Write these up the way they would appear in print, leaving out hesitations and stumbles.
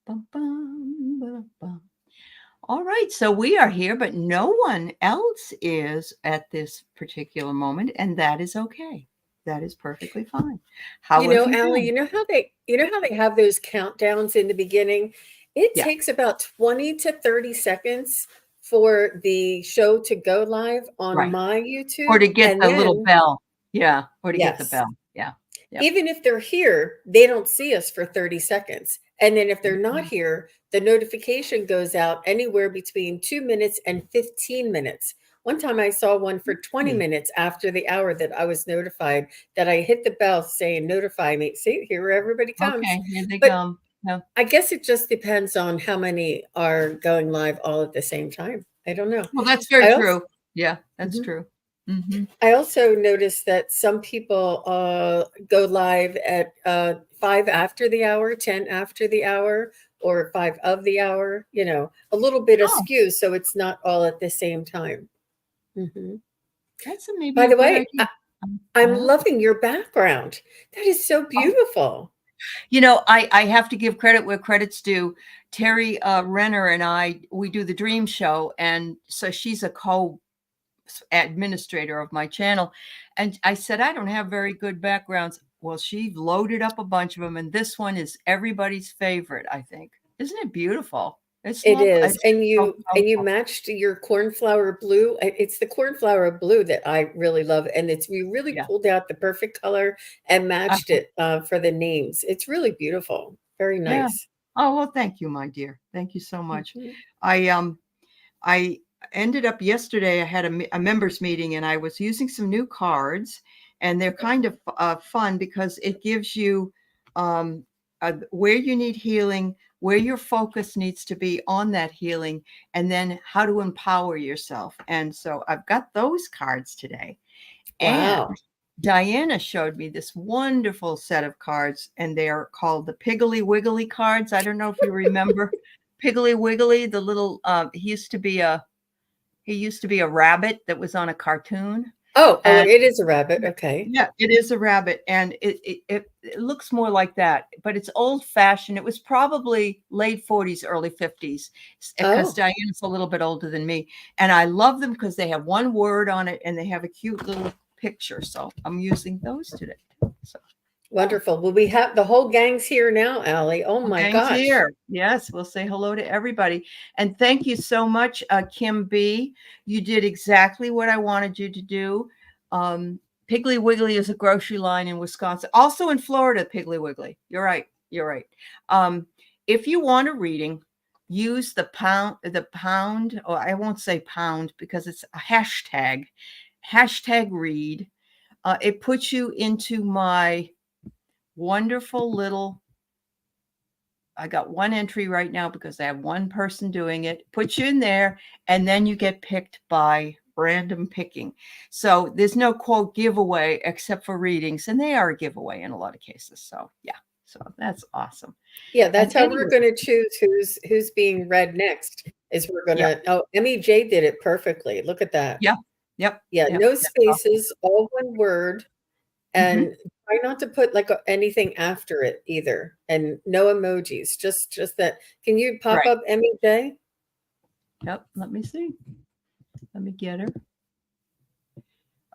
Bum, bum, bum, bum. All right, so we are here, but no one else is at this particular moment, and that is okay. That is perfectly fine. How have you Allie, been? you know how they have those countdowns in the beginning? It Yeah, takes about 20 to 30 seconds for the show to go live on right. my Or YouTube. to get And the little then, bell. Yeah, or to get the yes, bell. Yeah, yep. even if they're here, they don't see us for 30 seconds. And then if they're not Mhm. here, the notification goes out anywhere between 2 minutes and 15 minutes. One time I saw one for 20 Okay, minutes after the hour that I was notified that I hit the bell saying, notify me. See, here everybody comes. okay, here they But come. Yeah. I guess it just depends on how many are going live all at the same time. I don't know. Well, that's very I also, true. Yeah, that's Mhm. true. Hmm. I also noticed that some people go live at 5 after the hour, 10 after the hour, or 5 of the hour, a little bit Oh, askew. So it's not all at the same time. Hmm. maybe By a the good way, idea. I'm Yeah. loving your background. That is so Oh, beautiful. I have to give credit where credit's due. Terry Renner and we do the Dream Show, and so she's a administrator of my channel. And I said, I don't have very good backgrounds. Well, she loaded up a bunch of them, and this one is everybody's favorite, I think. Isn't it beautiful? It's It lovely. is. It's And so you colorful. matched your cornflower blue. It's the cornflower blue that I really love. And it's we really Yeah. pulled out the perfect color and matched Uh-huh. it for the names. It's really beautiful. Very Yeah. nice. Oh, well, thank you, my dear. Thank you so much. Mhm. I I ended up yesterday. I had a members meeting, and I was using some new cards, and they're kind of fun because it gives you um, where you need healing, where your focus needs to be on that healing, and then how to empower yourself. And so I've got those cards today. And Wow. Diana showed me this wonderful set of cards, and they are called the Piggly Wiggly cards. I don't know if you remember Piggly Wiggly, the little he used to be a rabbit that was on a cartoon. Oh, And it is a rabbit. Okay. yeah, it is a rabbit, and it looks more like that, but it's old fashioned. It was probably late 40s, early 50s, because Oh, Diana's a little bit older than me. And I love them because they have one word on it and they have a cute little picture. So I'm using those today. So yeah. wonderful. Well, we have the whole gang's here now, Allie. Oh Well, my gang's gosh. here. Yes, we'll say hello to everybody. And thank you so much, Kim B. You did exactly what I wanted you to do. Um, Piggly Wiggly is a grocery line in Wisconsin, also in Florida. Piggly Wiggly. You're right. You're right. Um, if you want a reading, use the pound, or I won't say pound because it's a hashtag read. It puts you into my wonderful little. I got one entry right now because I have one person doing it. Put you in there, and then you get picked by random picking. So there's no quote giveaway except for readings, and they are a giveaway in a lot of cases. So yeah, so that's awesome. Yeah, And that's how we're anyway, going to choose who's being read next. Is we're going yeah, to Oh, MEJ did it perfectly. Look at that. yeah, yep, Yeah, yep. no That's awesome. spaces, all one word, Hmm. and try not to put like anything after it either, and no emojis. Just that. Can you pop Right. up MEJ? Yep. Let me see. Let me get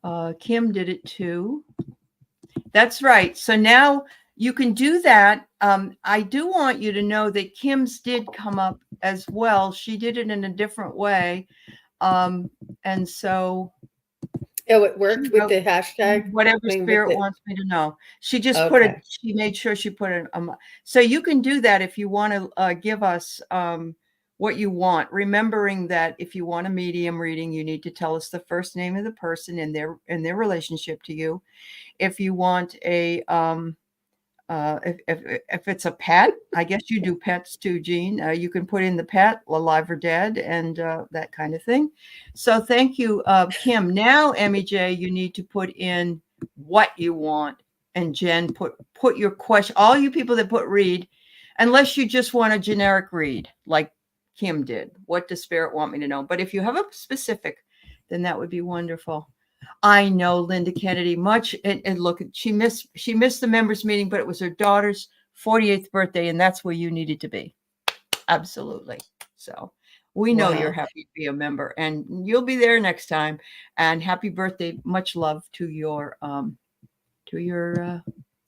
her. Kim did it too. That's right. So now you can do that. I do want you to know that Kim's did come up as well. She did it in a different way. Um, and so Oh, it she worked with wrote the hashtag. whatever I mean, with spirit the wants me to know. She just put it, okay. she made sure she put it. So you can do that if you want to give us what you want, remembering that if you want a medium reading, you need to tell us the first name of the person and their relationship to you. If you want if it's a pet, I guess you do pets too, Jean. You can put in the pet, alive or dead, and that kind of thing. So thank you, Kim. Now, MEJ, you need to put in what you want, and Jen put your question. All you people that put read, unless you just want a generic read, like Kim did. What does Spirit want me to know? But if you have a specific, then that would be wonderful. I know Linda Kennedy much, and look, she missed the members meeting, but it was her daughter's 48th birthday, and that's where you needed to be. Absolutely. So we know you're Wow. happy to be a member, and you'll be there next time. And happy birthday. Much love to your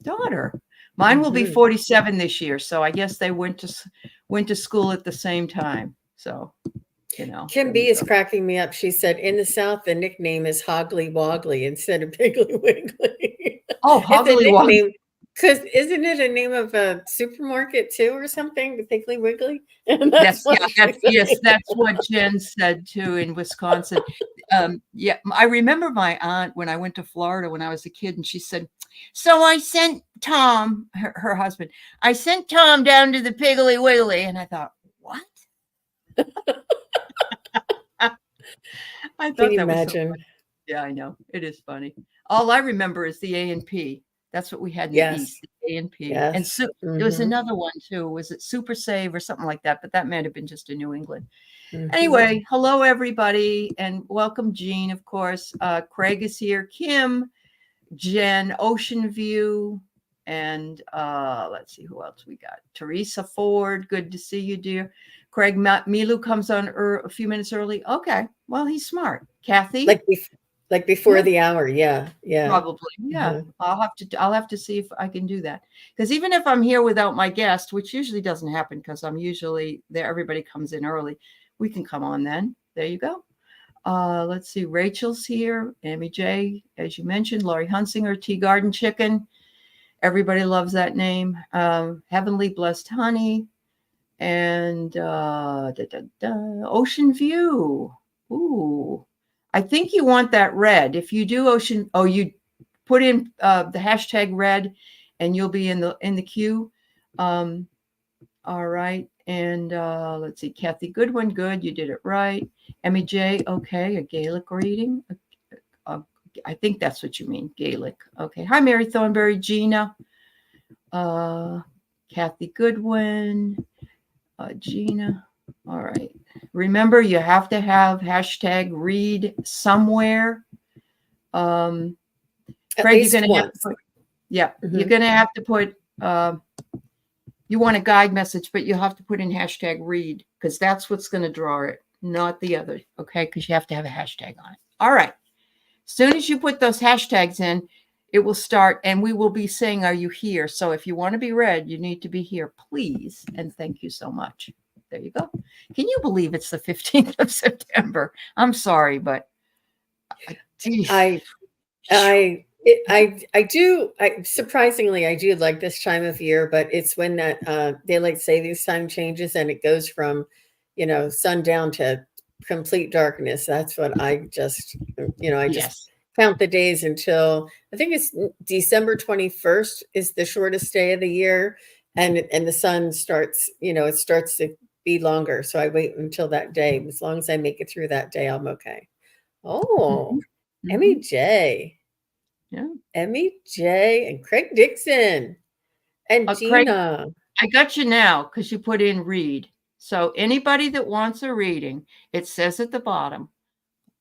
daughter. Mine will be Mhm. 47 this year, so I guess they went to school at the same time. So, Kim there B you is go. cracking me up. She said, in the South, the nickname is Hoggly Woggly instead of Piggly Wiggly. Oh, It's a Hoggly Wog. nickname because isn't it a name of a supermarket too or something? The Piggly Wiggly? And that's That's what she yes, said. that's what Jen said too in Wisconsin. Yeah, I remember my aunt when I went to Florida when I was a kid, and she said, "So I sent Tom, her husband, I sent Tom down to the Piggly Wiggly," and I thought, what? I Can thought you that was so imagine? funny. Yeah, I know. It is funny. All I remember is the A&P. That's what we had in the Yes. East, the A&P. And Yes. there was Hmm. another one too. Was it Super Save or something like that? But that might have been just in New England. Hmm. Anyway, hello everybody, and welcome Jean, of course. Craig is here, Kim, Jen, Ocean View, and let's see who else we got. Teresa Ford, good to see you, dear. Craig Milu comes on a few minutes early. Okay, well, he's smart. Kathy, Like before yeah, the hour. Yeah. Yeah. probably. Yeah, Uh-huh. I'll have to see if I can do that. Because even if I'm here without my guest, which usually doesn't happen because I'm usually there, everybody comes in early. We can come on then. There you go. Let's see. Rachel's here. Amy J, as you mentioned. Laurie Hunsinger, Tea Garden Chicken. Everybody loves that name. Heavenly Blessed Honey. And Ocean View. Ooh. I think you want that red. If you do Ocean, you put in the hashtag red and you'll be in the queue. All right. And let's see. Kathy Goodwin, good. You did it right. Emmy J, okay. A Gaelic reading. I think that's what you mean. Gaelic. Okay. Hi, Mary Thornberry. Gina. Kathy Goodwin. Gina. All right. Remember, you have to have hashtag read somewhere. At Craig, you're least going to have to once. put, yeah, you're Hmm. going to have to put, you want a guide message, but you have to put in hashtag read because that's what's going to draw it, not the other. Okay. Because you have to have a hashtag on it. All right. As soon as you put those hashtags in, it will start and we will be saying, are you here? So if you want to be read, you need to be here, please. And thank you so much. There you go. Can you believe it's the 15th of September? I'm sorry, but geez. I do. Surprisingly, I do like this time of year, but it's when that daylight savings time changes and it goes from, sundown to complete darkness. That's what I just, I just Yes. count the days until I think it's December 21st is the shortest day of the year, and the sun starts, it starts to be longer. So I wait until that day. As long as I make it through that day, I'm okay. Mhm. Oh, Mhm. Emmy J. Yeah. Emmy J. and Craig Dixon and Craig, Gina. I got you now because you put in read. So anybody that wants a reading, it says at the bottom,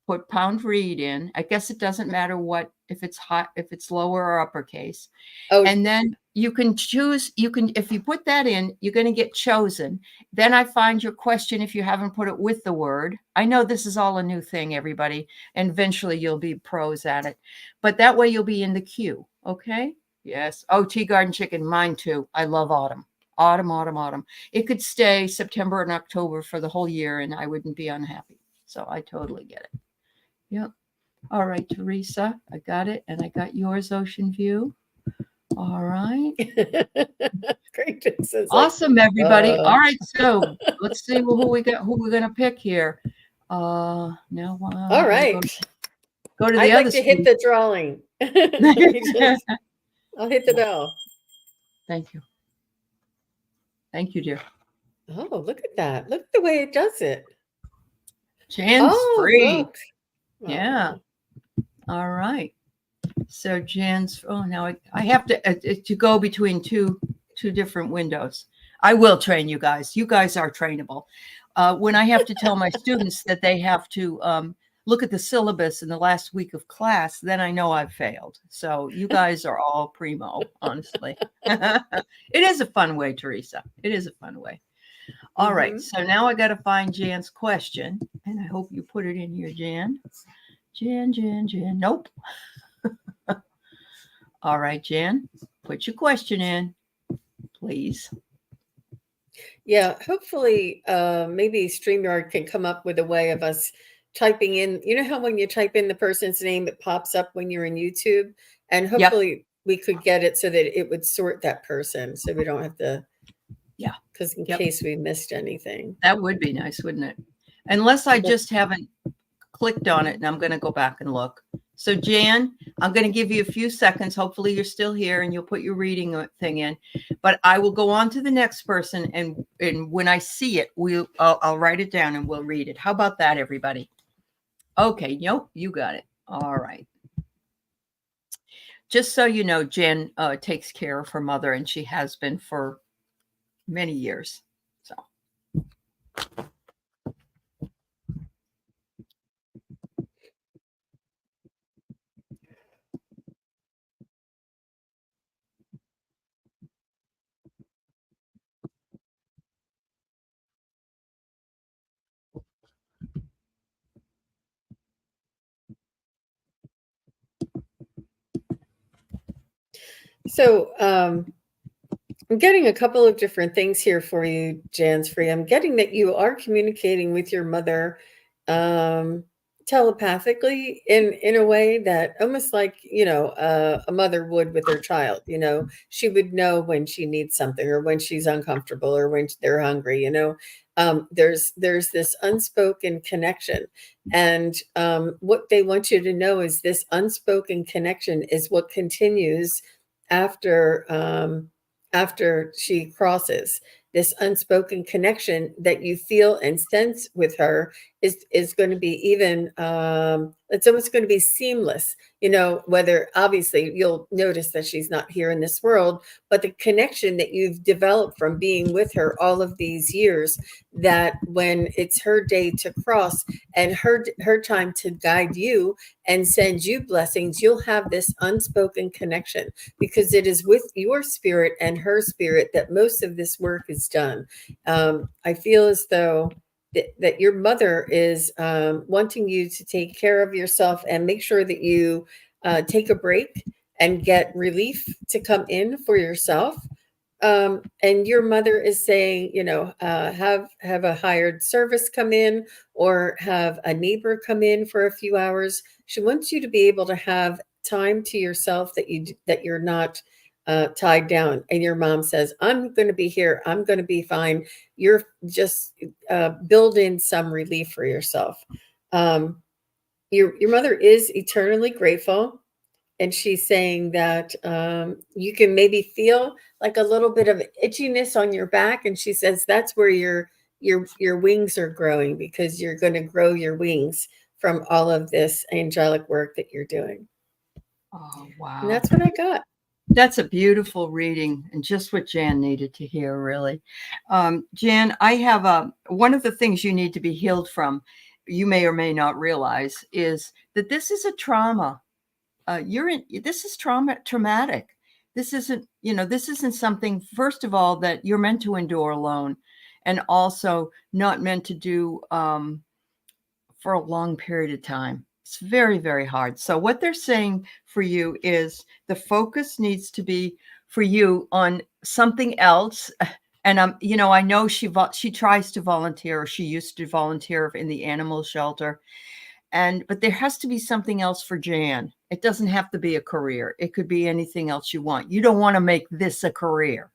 put pound read in. I guess it doesn't matter what, if it's hot, if it's lower or uppercase. Oh, And then you can choose, if you put that in, you're going to get chosen. Then I find your question if you haven't put it with the word. I know this is all a new thing, everybody, and eventually you'll be pros at it. But that way you'll be in the queue. Okay. Yes. Oh, Tea Garden Chicken, mine too. I love autumn. Autumn, autumn, autumn. It could stay September and October for the whole year and I wouldn't be unhappy. So I totally get it. Yep. All right, Teresa, I got it. And I got yours, Ocean View. All right. Craig Dixon's like, Awesome, everybody. uh, All right. So let's see who we got, who we're going to pick here. Now all I got to right. go to the I'd like other to hit screen. the drawing. Let me just, I'll hit the bell. Thank you. Thank you, dear. Oh, look at that. Look at the way it does it. Jan's Oh, free. look. Yeah. Oh. All right. So Jan's, now I have to go between two different windows. I will train you guys. You guys are trainable. When I have to tell my students that they have to look at the syllabus in the last week of class, then I know I've failed. So you guys are all primo, honestly. It is a fun way, Teresa. It is a fun way. All right. So now I got to find Jan's question, and I hope you put it in here, Jan. Jan. Nope. All right, Jan, put your question in, please. Yeah, hopefully, maybe StreamYard can come up with a way of us typing in. You know how when you type in the person's name, it pops up when you're in YouTube, and hopefully we could get it so that it would sort that person, so we don't have to. Yeah, because in case we missed anything, that would be nice, wouldn't it? Unless I just haven't clicked on it, and I'm going to go back and look. So Jan, I'm going to give you a few seconds. Hopefully you're still here and you'll put your reading thing in, but I will go on to the next person. And when I see it, I'll write it down and we'll read it. How about that, everybody? Okay. Nope. You got it. All right. Just so you know, Jan takes care of her mother, and she has been for many years. So. So I'm getting a couple of different things here for you, Jansfree. I'm getting that you are communicating with your mother telepathically in a way that almost like, a mother would with her child. She would know when she needs something or when she's uncomfortable or when they're hungry. There's this unspoken connection. And what they want you to know is this unspoken connection is what continues after she crosses. This unspoken connection that you feel and sense with her is going to be even it's almost going to be seamless. Whether obviously you'll notice that she's not here in this world, but the connection that you've developed from being with her all of these years, that when it's her day to cross and her time to guide you and send you blessings, you'll have this unspoken connection, because it is with your spirit and her spirit that most of this work is done. I feel as though that your mother is wanting you to take care of yourself and make sure that you take a break and get relief to come in for yourself. And your mother is saying, have a hired service come in or have a neighbor come in for a few hours. She wants you to be able to have time to yourself, that you're not tied down. And your mom says, I'm going to be here. I'm going to be fine. You're just build in some relief for yourself. Your mother is eternally grateful. And she's saying that you can maybe feel like a little bit of itchiness on your back. And she says that's where your wings are growing, because you're going to grow your wings from all of this angelic work that you're doing. Oh, wow. And that's what I got. That's a beautiful reading, and just what Jan needed to hear, really. Jan, I have one of the things you need to be healed from, you may or may not realize, is that this is a trauma. This is traumatic. This isn't something, first of all, that you're meant to endure alone, and also not meant to do for a long period of time. It's very, very hard. So what they're saying for you is the focus needs to be for you on something else. And I know she tries to volunteer, or she used to volunteer in the animal shelter. But there has to be something else for Jan. It doesn't have to be a career. It could be anything else you want. You don't want to make this a career.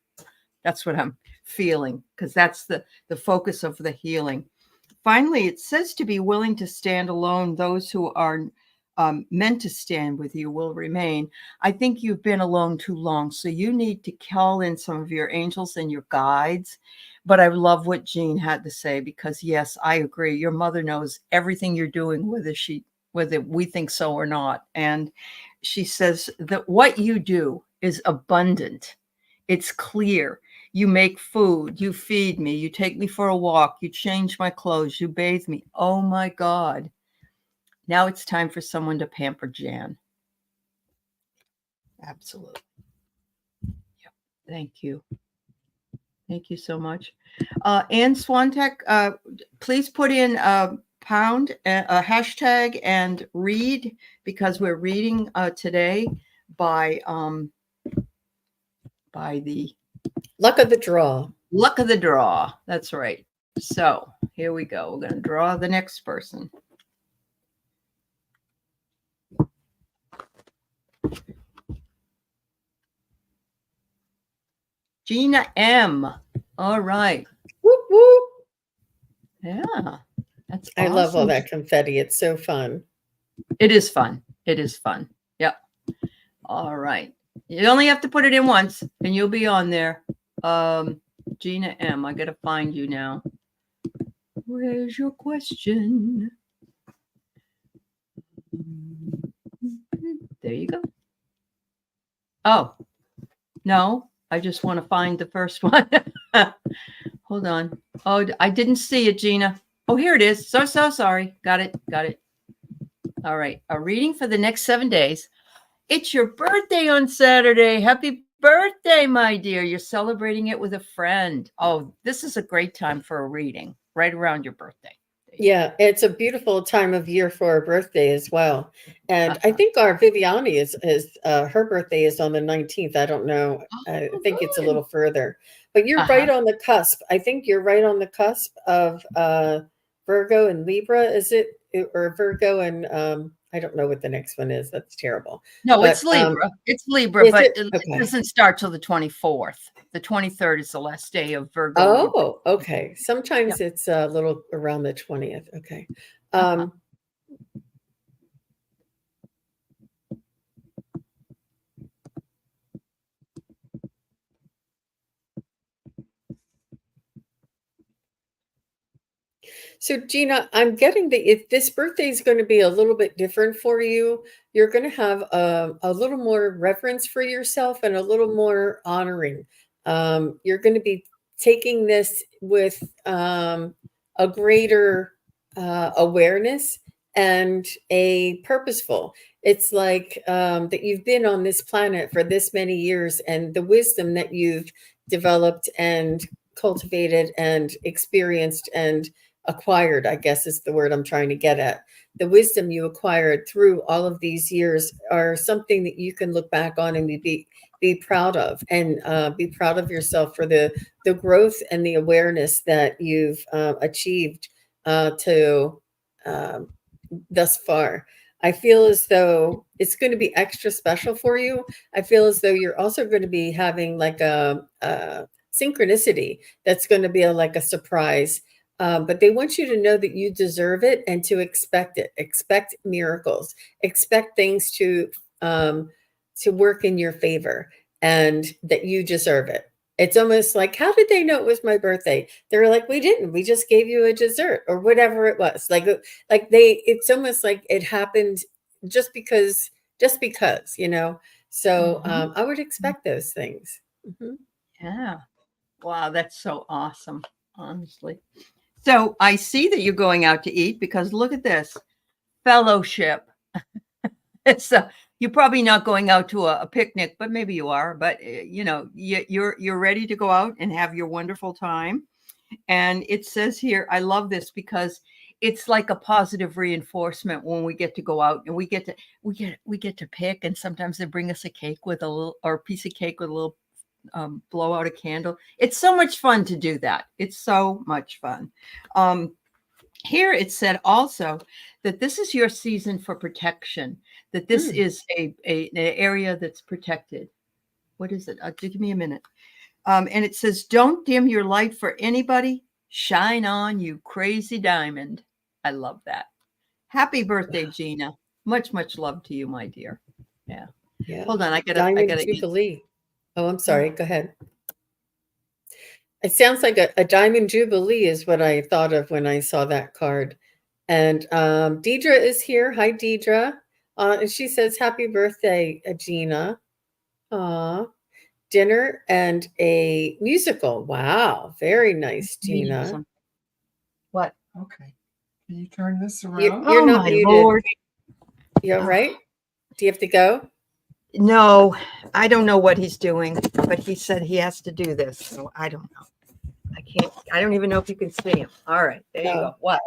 That's what I'm feeling, because that's the focus of the healing. Finally, it says to be willing to stand alone. Those who are meant to stand with you will remain. I think you've been alone too long, so you need to call in some of your angels and your guides. But I love what Jean had to say, because yes, I agree. Your mother knows everything you're doing, whether we think so or not. And she says that what you do is abundant. It's clear. You make food, you feed me, you take me for a walk, you change my clothes, you bathe me. Oh my God. Now it's time for someone to pamper Jan. Absolutely. Yep. Thank you. Thank you so much. Anne Swantek, please put in pound, a hashtag, and read, because we're reading today by the Luck of the draw. luck of the draw. That's right. So here we go. We're going to draw the next person. Gina M. All right. Whoop, whoop. Yeah. That's I love all awesome. that confetti. It's so fun. It is fun. It is fun. Yep. All right. You only have to put it in once and you'll be on there. Gina M. I got to find you now. Where's your question? There you go. Oh, no. I just want to find the first one. Hold on. Oh, I didn't see it, Gina. Oh, here it is. So sorry. Got it. All right. A reading for the next 7 days. It's your birthday on Saturday. Happy birthday, my dear. You're celebrating it with a friend. Oh, this is a great time for a reading right around your birthday. Yeah, it's a beautiful time of year for a birthday as well. And I think our Viviani is her birthday is on the 19th. I don't know. I think it's a little further. But you're right on the cusp. I think you're right on the cusp of Virgo and Libra, is it? Or Virgo and I don't know what the next one is. That's terrible. No, but, it's Libra. It's Libra, but it doesn't start till the 24th. The 23rd is the last day of Virgo. Oh, okay. Sometimes it's a little around the 20th. Okay. So Gina, I'm getting that if this birthday is going to be a little bit different for you, you're going to have a little more reverence for yourself and a little more honoring. You're going to be taking this with a greater awareness and a purposeful. It's like that you've been on this planet for this many years, and the wisdom that you've developed and cultivated and experienced and acquired, I guess is the word I'm trying to get at. The wisdom you acquired through all of these years are something that you can look back on and be proud of, and be proud of yourself for the growth and the awareness that you've achieved to thus far. I feel as though it's going to be extra special for you. I feel as though you're also going to be having like a synchronicity that's going to be like a surprise. But they want you to know that you deserve it and to expect it. Expect miracles. Expect things to work in your favor, and that you deserve it. It's almost like, how did they know it was my birthday? They were like, we didn't. We just gave you a dessert or whatever it was. It's almost like it happened just because, you know. So I would expect those things. Mm-hmm. Yeah. Wow, that's so awesome, honestly. So I see that you're going out to eat, because look at this fellowship. It's you're probably not going out to a picnic, but maybe you are. But you know, you're ready to go out and have your wonderful time. And it says here, I love this because it's like a positive reinforcement when we get to go out and we get to pick. And sometimes they bring us a cake with a little, or a piece of cake with a little. Blow out a candle. It's so much fun to do that. It's so much fun. Here it said also that this is your season for protection, that this is an area that's protected. What is it? Give me a minute. And it says, don't dim your light for anybody. Shine on, you crazy diamond. I love that. Happy birthday, Gina. Much, much love to you, my dear. Yeah. Hold on. I gotta Jubilee. Oh, I'm sorry. Go ahead. It sounds like a diamond jubilee is what I thought of when I saw that card. And Deidre is here. Hi, Deidre. And she says, happy birthday, Gina. Dinner and a musical. Wow. Very nice, Gina. What? Okay. Can you turn this around? You're not muted. Lord. You're right. Do you have to go? No, I don't know what he's doing, but he said he has to do this, so I don't know. I can't. I don't even know if you can see him. All right, there you No. go. What?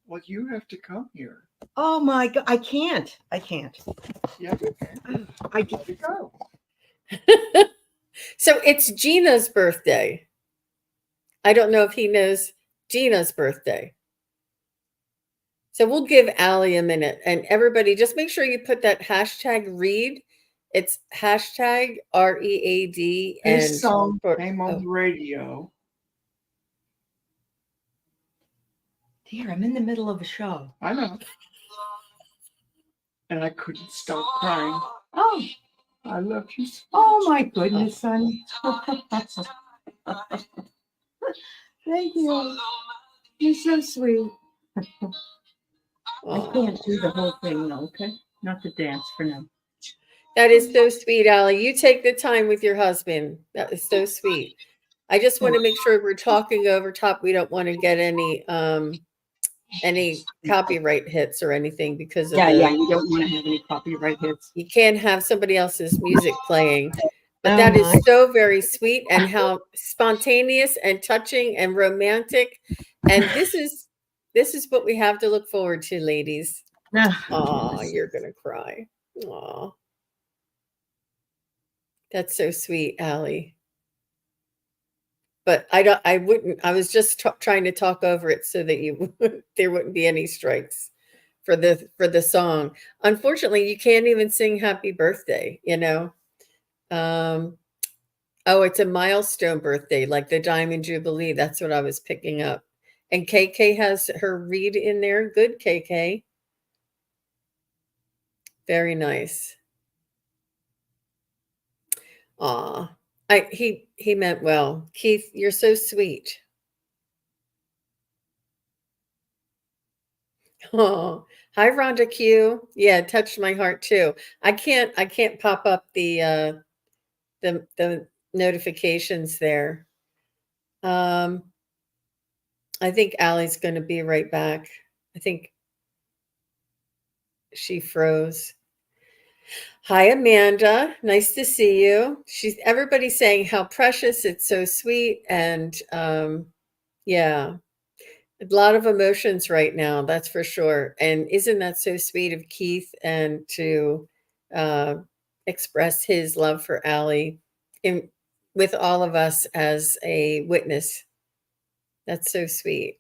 Well, you have to come here. Oh my God! I can't. I can't. Yeah, you can. I You have to go. So it's Gina's birthday. I don't know if he knows Gina's birthday. So we'll give Aley a minute, and everybody just make sure you put that hashtag read. It's hashtag READ. This song for- came on the radio. Dear, I'm in the middle of a show. I know. And I couldn't stop crying. Oh, I love you. oh my goodness, honey. Thank you. You're so sweet. I Aw. can't do the whole thing though, okay? Not the dance for now. That is so sweet, Aley. You take the time with your husband. That is so sweet. I just want to make sure we're talking over top. We don't want to get any copyright hits or anything because of Yeah, you don't want to have any copyright hits. you can't have somebody else's music playing. But Oh, that is my. so very sweet, and how spontaneous and touching and romantic. And this is what we have to look forward to, ladies. Oh, you're gonna cry. Oh, that's so sweet, Aley. But I wouldn't. I was just trying to talk over it so that there wouldn't be any strikes for the song. Unfortunately, you can't even sing "Happy Birthday." Oh, it's a milestone birthday, like the Diamond Jubilee. That's what I was picking up. And KK has her read in there. Good, KK. Very nice. Aw. He meant well. Keith, you're so sweet. Oh, hi Rhonda Q. Yeah, it touched my heart too. I can't pop up the notifications there. I think Allie's going to be right back. I think she froze. Hi, Amanda. Nice to see you. Everybody's saying how precious. It's so sweet. And yeah, a lot of emotions right now. That's for sure. And isn't that so sweet of Keith and to express his love for Aley with all of us as a witness. That's so sweet.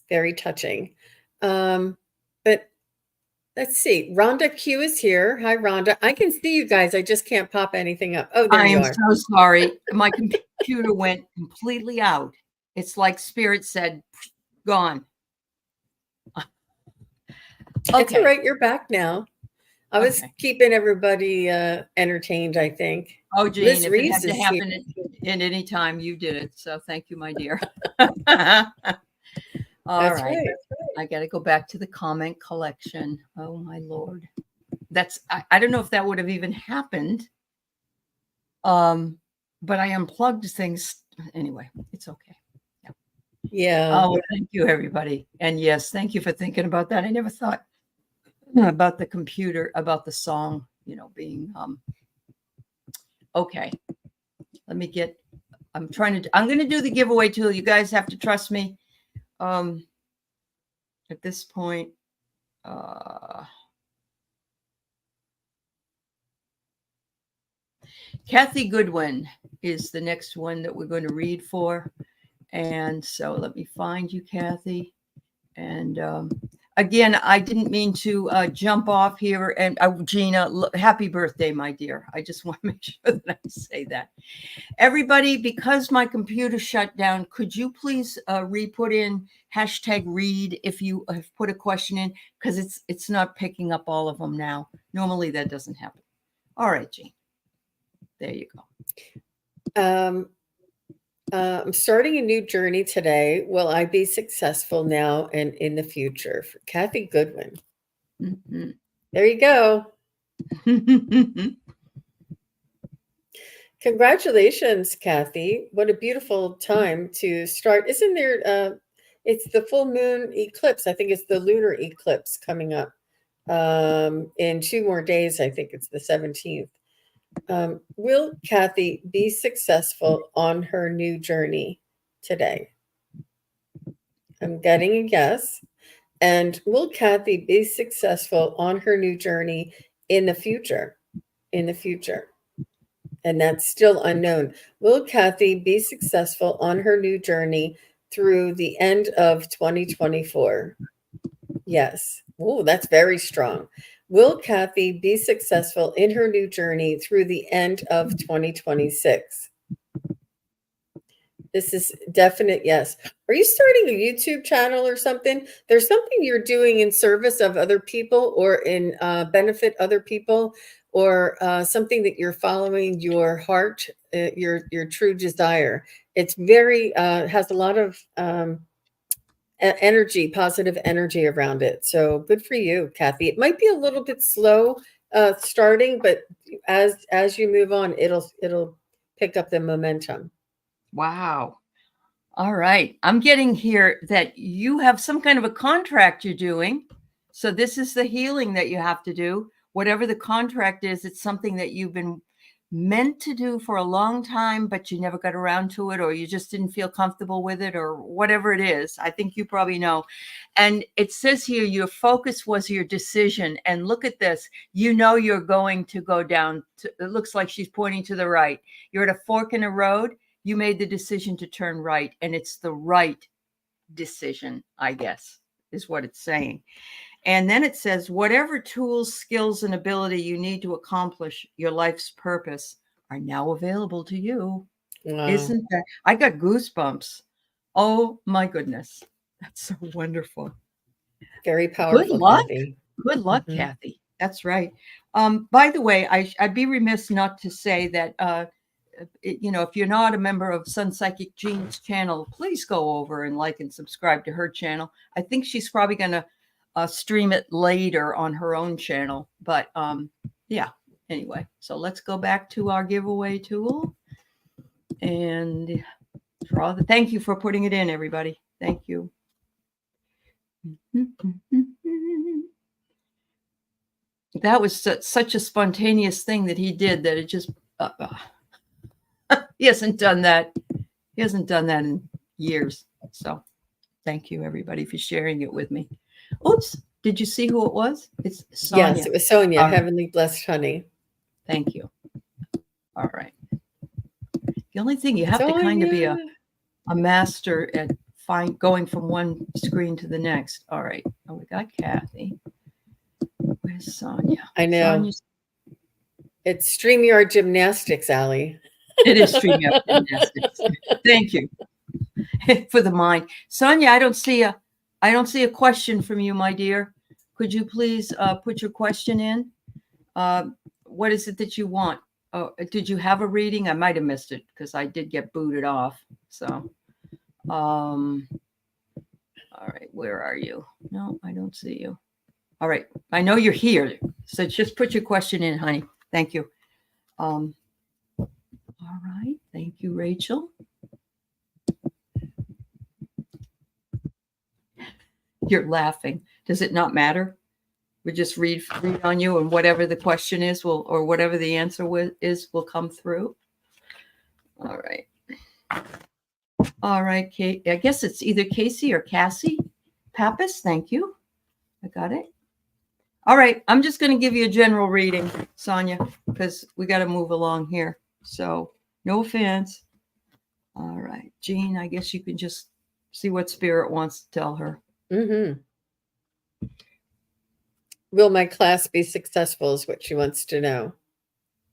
Very touching. But let's see. Rhonda Q is here. Hi, Rhonda. I can see you guys. I just can't pop anything up. Oh, there I you am are. so sorry. My computer went completely out. It's like Spirit said, gone. It's all right. You're back now. I was keeping everybody entertained, I think. Oh, Jean, Liz if it Reese had to is happen in any time, you did it. So thank you, my dear. All That's right. right. I got to go back to the comment collection. Oh, my Lord. I don't know if that would have even happened. But I unplugged things. Anyway, it's okay. Yeah. Oh, thank you, everybody. And yes, thank you for thinking about that. I never thought about the computer, about the song, being okay. Let me get, I'm going to do the giveaway tool. You guys have to trust me. At this point, Kathy Goodwin is the next one that we're going to read for. And so let me find you, Kathy. And again, I didn't mean to jump off here. And Gina, happy birthday, my dear. I just want to make sure that I say that. Everybody, because my computer shut down, could you please re-put in hashtag read if you have put a question in? Because it's not picking up all of them now. Normally that doesn't happen. All right, Jean. There you go. I'm starting a new journey today. Will I be successful now and in the future? For Kathy Goodwin. Mm-hmm. There you go. Congratulations, Kathy. What a beautiful time to start. Isn't there, it's the full moon eclipse. I think it's the lunar eclipse coming up in 2 more days. I think it's the 17th. Will Kathy be successful on her new journey today? I'm getting a yes. And will Kathy be successful on her new journey in the future? In the future. And that's still unknown. Will Kathy be successful on her new journey through the end of 2024? Yes. Oh, that's very strong. Will Kathy be successful in her new journey through the end of 2026? This is definite yes. Are you starting a YouTube channel or something? There's something you're doing in service of other people or in benefit other people, or something that you're following your heart, your true desire. It's very has a lot of energy, positive energy around it. So good for you, Kathy. It might be a little bit slow starting, but as you move on, it'll pick up the momentum. Wow. All right. I'm getting here that you have some kind of a contract you're doing. So this is the healing that you have to do. Whatever the contract is, it's something that you've been meant to do for a long time, but you never got around to it, or you just didn't feel comfortable with it, or whatever it is. I think you probably know. And it says here, your focus was your decision. And look at this. You know you're going to go down. It looks like she's pointing to the right. You're at a fork in a road. You made the decision to turn right, and it's the right decision, I guess, is what it's saying. And then it says, whatever tools, skills, and ability you need to accomplish your life's purpose are now available to you. Wow. Isn't that? I got goosebumps. Oh my goodness. That's so wonderful. Very powerful. Good luck. Kathy. Good luck, Kathy. That's right. By the way, I'd be remiss not to say that if you're not a member of SunPsychic Jean's channel, please go over and like and subscribe to her channel. I think she's probably going to stream it later on her own channel. But yeah, anyway, so let's go back to our giveaway tool and draw the. Thank you for putting it in, everybody. Thank you. That was such a spontaneous thing that he did that it just. He hasn't done that. He hasn't done that in years. So thank you, everybody, for sharing it with me. Oops. Did you see who it was? It's Sonia. Yes, it was Sonia, Heavenly Blessed Honey. Thank you. All right. The only thing you have to kind of be a master at going from one screen to the next. All right. Oh, we got Kathy. Where's Sonia? I know. It's StreamYard Gymnastics, Aley. It is StreamYard Gymnastics. Thank you for the mind. Sonia, I don't see a question from you, my dear. Could you please put your question in? What is it that you want? Oh, did you have a reading? I might have missed it because I did get booted off. So, all right, where are you? No, I don't see you. All right, I know you're here. So just put your question in, honey. Thank you. All right, thank you, Rachel. You're laughing. Does it not matter? We just read on you, and whatever the question is or whatever the answer is will come through. All right. All right, Kate. I guess it's either Casey or Cassie Pappas. Thank you. I got it. All right. I'm just going to give you a general reading, Sonia, because we got to move along here. So no offense. All right. Jean, I guess you can just see what Spirit wants to tell her. Mm-hmm. Will my class be successful is what she wants to know.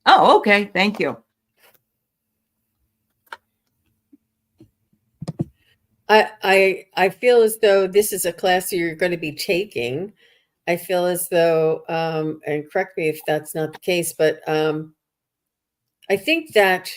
Oh, okay. Thank you. I feel as though this is a class you're going to be taking. I feel as though, and correct me if that's not the case, but I think that,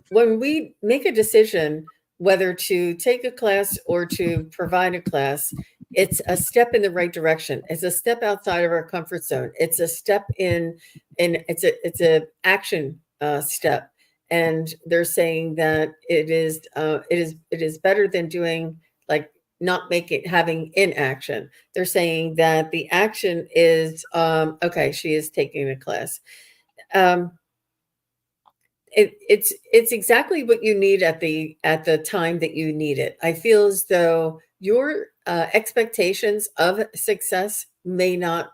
when we make a decision whether to take a class or to provide a class, it's a step in the right direction. It's a step outside of our comfort zone. It's a step it's a action step. And they're saying that it is better than doing not having inaction. They're saying that the action is okay. She is taking a class. It's exactly what you need at the time that you need it. I feel as though your expectations of success may not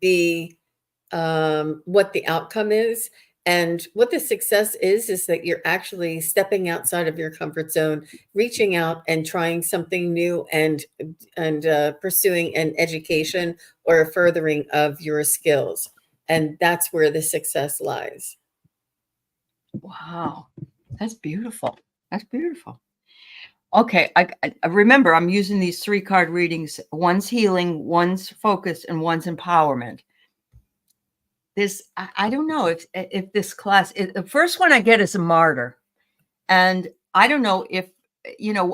be what the outcome is. And what the success is that you're actually stepping outside of your comfort zone, reaching out and trying something new, and pursuing an education or a furthering of your skills. And that's where the success lies. Wow, that's beautiful. That's beautiful. Okay, I remember I'm using these 3 card readings. One's healing, one's focus, and one's empowerment. This, I don't know if this class, the first one I get is a martyr. And I don't know if,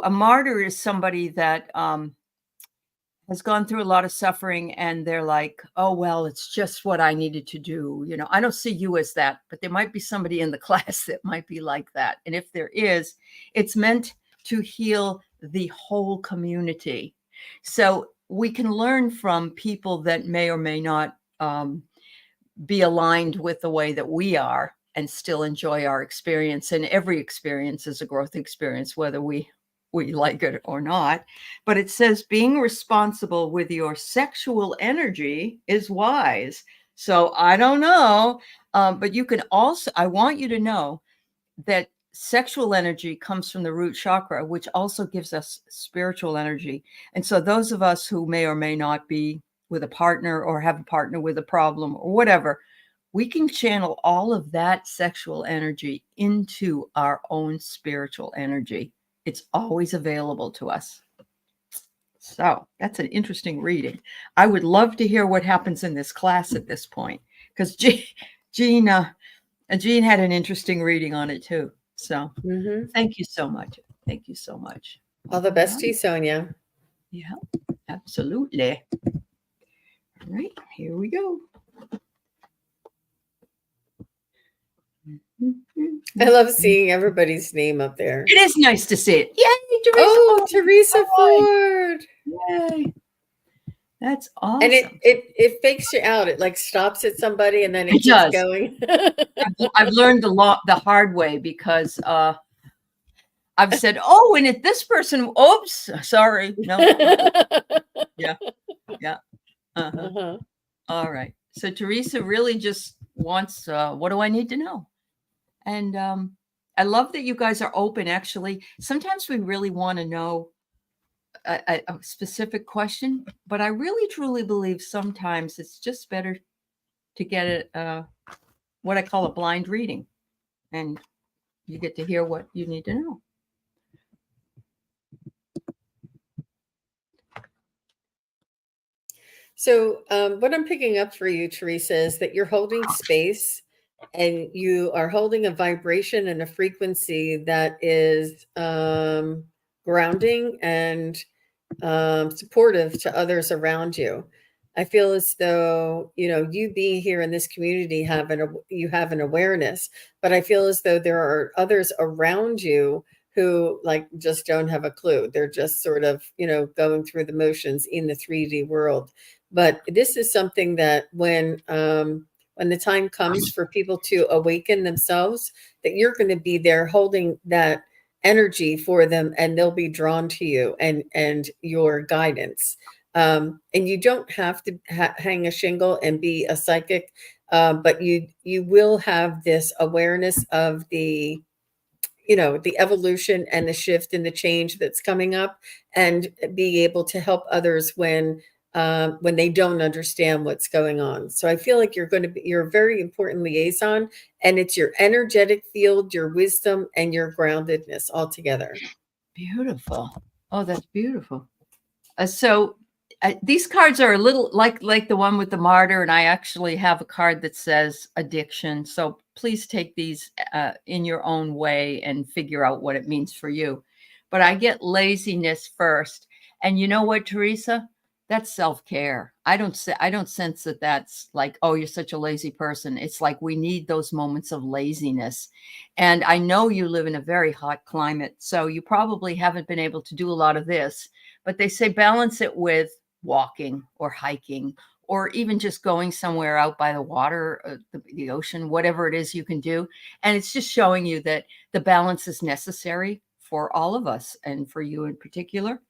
a martyr is somebody that has gone through a lot of suffering, and they're like, oh, well, it's just what I needed to do. I don't see you as that, but there might be somebody in the class that might be like that. And if there is, it's meant to heal the whole community. So we can learn from people that may or may not be aligned with the way that we are, and still enjoy our experience. And every experience is a growth experience, whether we like it or not. But it says being responsible with your sexual energy is wise. So I don't know, but you can also, I want you to know that sexual energy comes from the root chakra, which also gives us spiritual energy. And so those of us who may or may not be with a partner, or have a partner with a problem, or whatever, we can channel all of that sexual energy into our own spiritual energy. It's always available to us. So that's an interesting reading. I would love to hear what happens in this class at this point, because Jean had an interesting reading on it too. So Thank you so much. Thank you so much. All the best to you, Sonia. Yeah, absolutely. All right, here we go. I love seeing everybody's name up there. It is nice to see it. Yay, Teresa. Oh, Teresa Ford. Yay. That's awesome. And it fakes you out. It like stops at somebody and then it keeps does. going. I've learned the hard way, because I've said, oh, and this person, oops, sorry. No. Yeah. All right. So Teresa really just wants, what do I need to know? And I love that you guys are open. Actually, sometimes we really want to know a specific question, but I really truly believe sometimes it's just better to get it, what I call a blind reading, and you get to hear what you need to know. So what I'm picking up for you, Teresa, is that you're holding space, and you are holding a vibration and a frequency that is grounding and supportive to others around you. I feel as though, you being here in this community you have an awareness, but I feel as though there are others around you who like just don't have a clue. They're just sort of, going through the motions in the 3D world. But this is something that when the time comes for people to awaken themselves, that you're going to be there holding that energy for them, and they'll be drawn to you and your guidance. And you don't have to hang a shingle and be a psychic, but you will have this awareness of the evolution and the shift and the change that's coming up, and be able to help others when they don't understand what's going on. So I feel like you're a very important liaison, and it's your energetic field, your wisdom, and your groundedness all together. Beautiful. Oh, that's beautiful. So these cards are a little like the one with the martyr, and I actually have a card that says addiction. So please take these in your own way and figure out what it means for you. But I get laziness first. And you know what, Teresa? That's self-care. I don't sense that that's like, oh, you're such a lazy person. It's like we need those moments of laziness. And I know you live in a very hot climate, so you probably haven't been able to do a lot of this, but they say balance it with walking or hiking or even just going somewhere out by the water, the ocean, whatever it is you can do. And it's just showing you that the balance is necessary for all of us and for you in particular.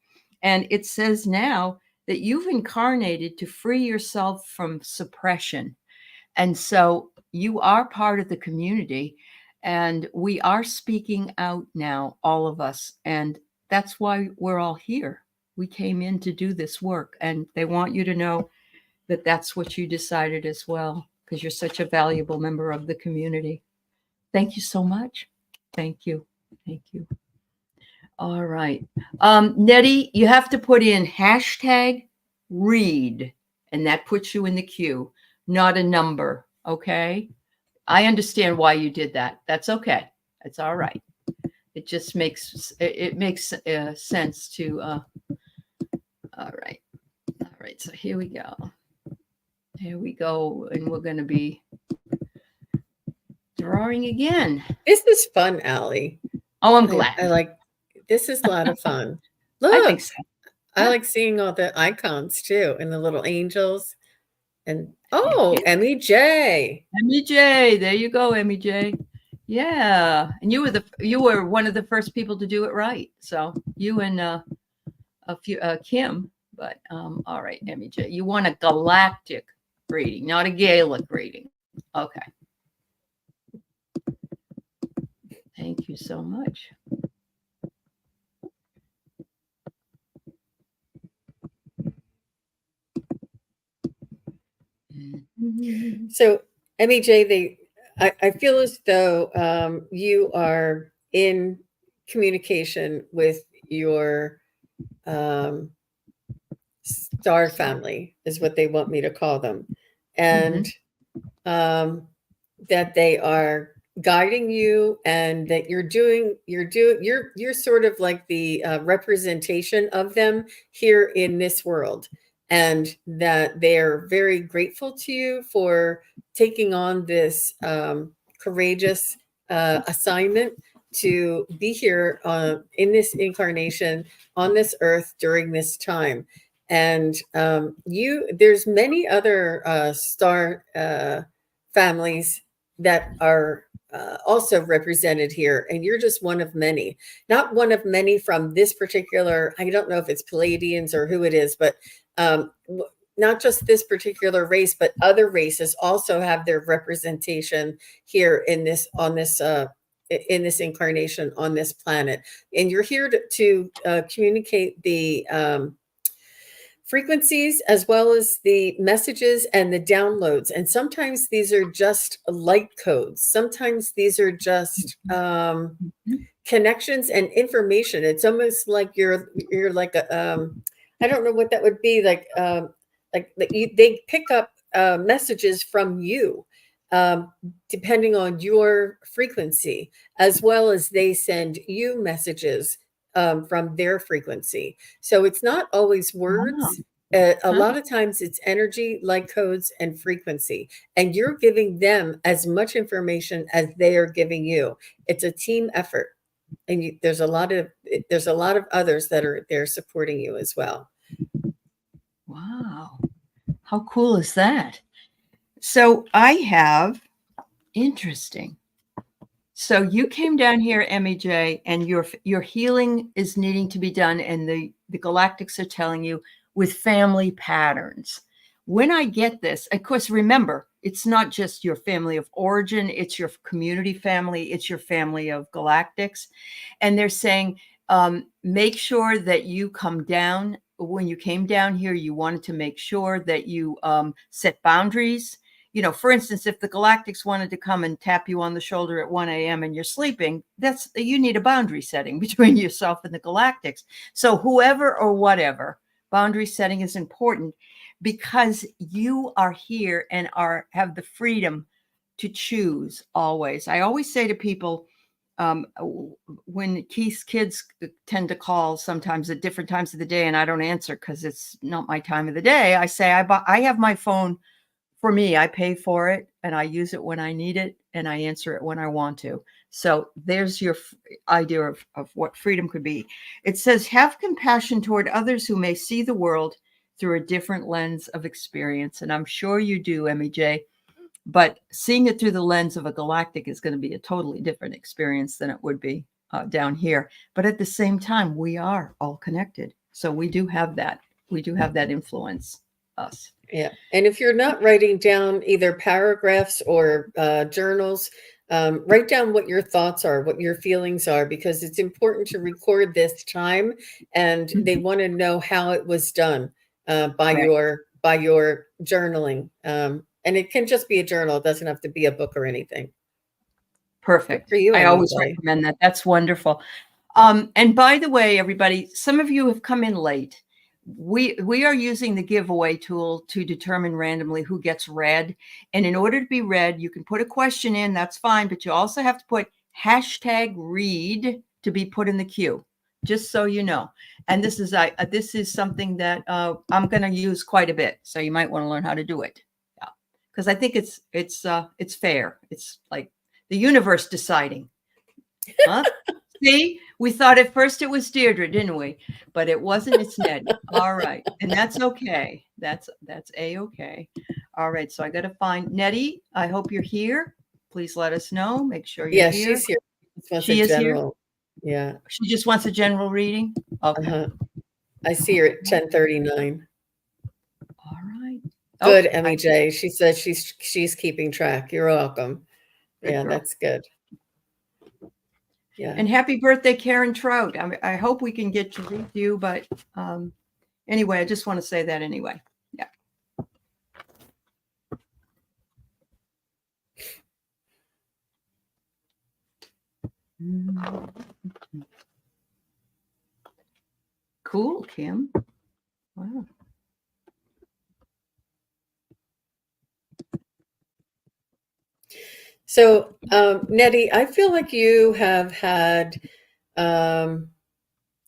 And it says now that you've incarnated to free yourself from suppression. And so you are part of the community, and we are speaking out now, all of us. And that's why we're all here. We came in to do this work, and they want you to know that that's what you decided as well, because you're such a valuable member of the community. Thank you so much. Thank you. Thank you. All right. Nettie, you have to put in hashtag read, and that puts you in the queue, not a number. Okay. I understand why you did that. That's okay. It's all right. It just makes sense to. All right. All right. So here we go. Here we go, and we're going to be drawing again. This is fun, Aley. Oh, I'm glad. I like. This is a lot of fun. I Look, think so. I like seeing all the icons too, and the little angels. And oh, Emmy J. Emmy J. There you go, Emmy J. Yeah, and you were one of the first people to do it right. So you and a few Kim, but all right, Emmy J. You want a galactic reading, not a Gaelic reading. Okay. Thank you so much. So, Emmy J, I feel as though you are in communication with your star family, is what they want me to call them, and that they are guiding you, and that you're sort of like the representation of them here in this world. And that they're very grateful to you for taking on this courageous assignment to be here in this incarnation on this earth during this time. And there's many other star families that are also represented here, and you're just one of many. Not one of many from this particular, I don't know if it's Palladians or who it is, but not just this particular race, but other races also have their representation here in this incarnation on this planet. And you're here to communicate the frequencies as well as the messages and the downloads. And sometimes these are just light codes. Sometimes these are just connections and information. It's almost like you're like a I don't know what that would be like. They pick up messages from you, depending on your frequency, as well as they send you messages from their frequency. So it's not always words. A lot of times it's energy, light codes, and frequency. And you're giving them as much information as they are giving you. It's a team effort. And there's a lot of others that are there supporting you as well. Wow. How cool is that? So I have, interesting. So you came down here, Emmy J, and your healing is needing to be done, and the galactics are telling you with family patterns. When I get this, of course, remember, it's not just your family of origin, it's your community family, it's your family of galactics. And they're saying, make sure that you come down. When you came down here, you wanted to make sure that you set boundaries. You know, for instance, if the galactics wanted to come and tap you on the shoulder at 1 a.m. and you're sleeping, you need a boundary setting between yourself and the galactics. So whoever or whatever, boundary setting is important, because you are here and have the freedom to choose always. I always say to people, when Keith's kids tend to call sometimes at different times of the day and I don't answer because it's not my time of the day, I say, I have my phone for me. I pay for it and I use it when I need it and I answer it when I want to. So there's your idea of what freedom could be. It says, have compassion toward others who may see the world through a different lens of experience. And I'm sure you do, Emmy J. But seeing it through the lens of a galactic is going to be a totally different experience than it would be down here. But at the same time, we are all connected. So we do have that. We do have that influence us. Yeah. And if you're not writing down either paragraphs or journals, write down what your thoughts are, what your feelings are, because it's important to record this time, and they want to know how it was done by your journaling. And it can just be a journal. It doesn't have to be a book or anything. Perfect. For you, I always anyway. recommend that. That's wonderful. And by the way, everybody, some of you have come in late. We are using the giveaway tool to determine randomly who gets read. And in order to be read, you can put a question in, that's fine, but you also have to put #read to be put in the queue, just so you know. And this is something that I'm going to use quite a bit. So you might want to learn how to do it. Yeah. Because I think it's fair. It's like the universe deciding. Huh? See, we thought at first it was Deirdre, didn't we? But it wasn't. It's Ned. All right. And that's okay. That's A-okay. All right. So I got to find Nettie. I hope you're here. Please let us know. Make sure you're here. She's here. She is general. Here. Yeah. She just wants a general reading. Okay. I see her at 10:39. All right. Good, Emmy J. She says she's keeping track. You're welcome. Yeah, girl. That's good. Yeah. And happy birthday, Karen Trout. I hope we can get to read you, but anyway, I just want to say that anyway. Yeah. Cool, Kim. Wow. So, Nettie, I feel like you have had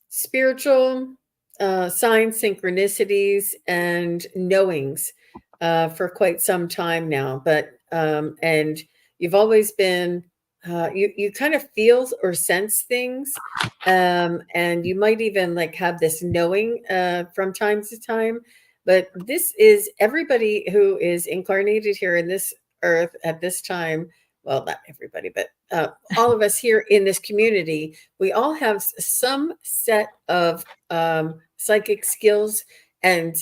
spiritual signs, synchronicities, and knowings for quite some time now. But and you've always been you kind of feel or sense things, and you might even like have this knowing from time to time. But this is everybody who is incarnated here in this earth at this time. Well, not everybody, but all of us here in this community, we all have some set of psychic skills and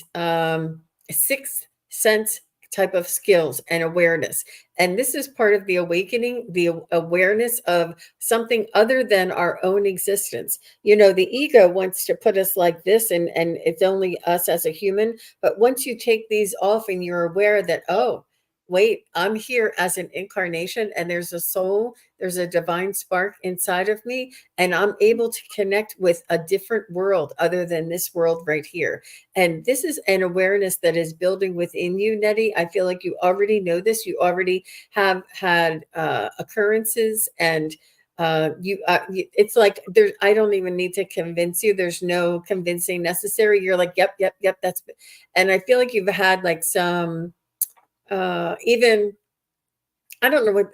sixth sense type of skills and awareness. And this is part of the awakening, the awareness of something other than our own existence. You know, the ego wants to put us like this, and it's only us as a human. But once you take these off and you're aware that, oh, wait, I'm here as an incarnation, and there's a soul, there's a divine spark inside of me, and I'm able to connect with a different world other than this world right here. And this is an awareness that is building within you, Nettie. I feel like you already know this. You already have had occurrences, and it's like there. I don't even need to convince you. There's no convincing necessary. You're like, yep, that's. And I feel like you've had like some. Even I don't know what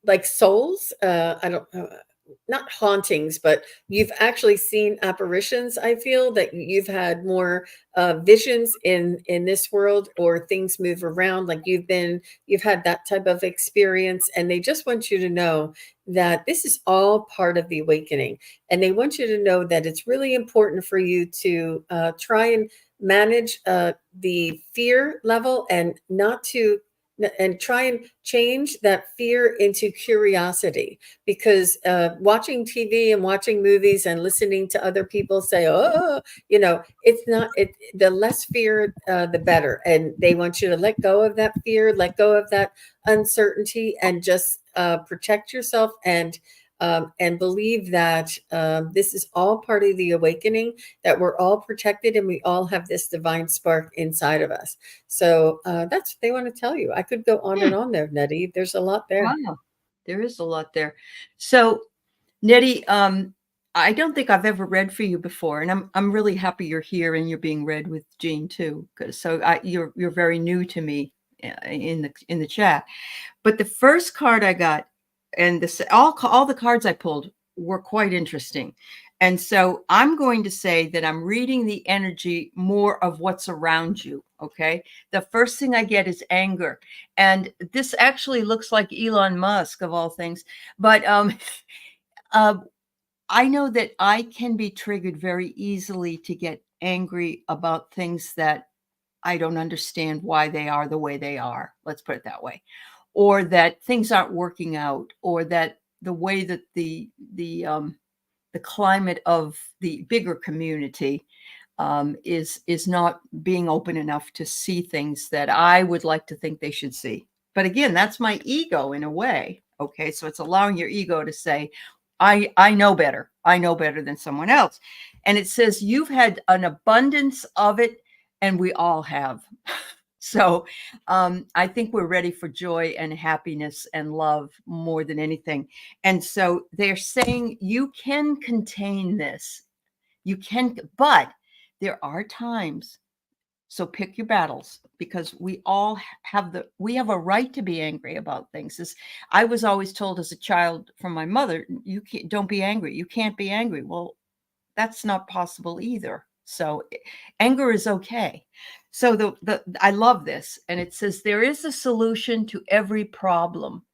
like souls. I don't not hauntings, but you've actually seen apparitions. I feel that you've had more visions in this world, or things move around. Like you've had that type of experience, and they just want you to know that this is all part of the awakening, and they want you to know that it's really important for you to try and manage the fear level, and try and change that fear into curiosity, because watching TV and watching movies and listening to other people say, oh, you know, it's not the less fear the better. And they want you to let go of that fear, let go of that uncertainty, and just protect yourself and believe that this is all part of the awakening, that we're all protected and we all have this divine spark inside of us. So that's what they want to tell you. I could go on and on there, Nettie. There's a lot there. Wow, there is a lot there. So, Nettie, I don't think I've ever read for you before, and I'm really happy you're here and you're being read with Jean too. So you're very new to me in the chat. But the first card I got, and all the cards I pulled were quite interesting. And so I'm going to say that I'm reading the energy more of what's around you. Okay. The first thing I get is anger. And this actually looks like Elon Musk of all things. But I know that I can be triggered very easily to get angry about things that I don't understand why they are the way they are. Let's put it that way. Or that things aren't working out, or that the way that the climate of the bigger community is not being open enough to see things that I would like to think they should see. But again, that's my ego in a way. Okay, so it's allowing your ego to say, I know better. I know better than someone else. And it says you've had an abundance of it, and we all have. So I think we're ready for joy and happiness and love more than anything. And so they're saying you can contain this. You can, but there are times. So pick your battles, because we all have we have a right to be angry about things. As I was always told as a child from my mother, don't be angry. You can't be angry. Well, that's not possible either. So anger is okay. So I love this. And it says there is a solution to every problem.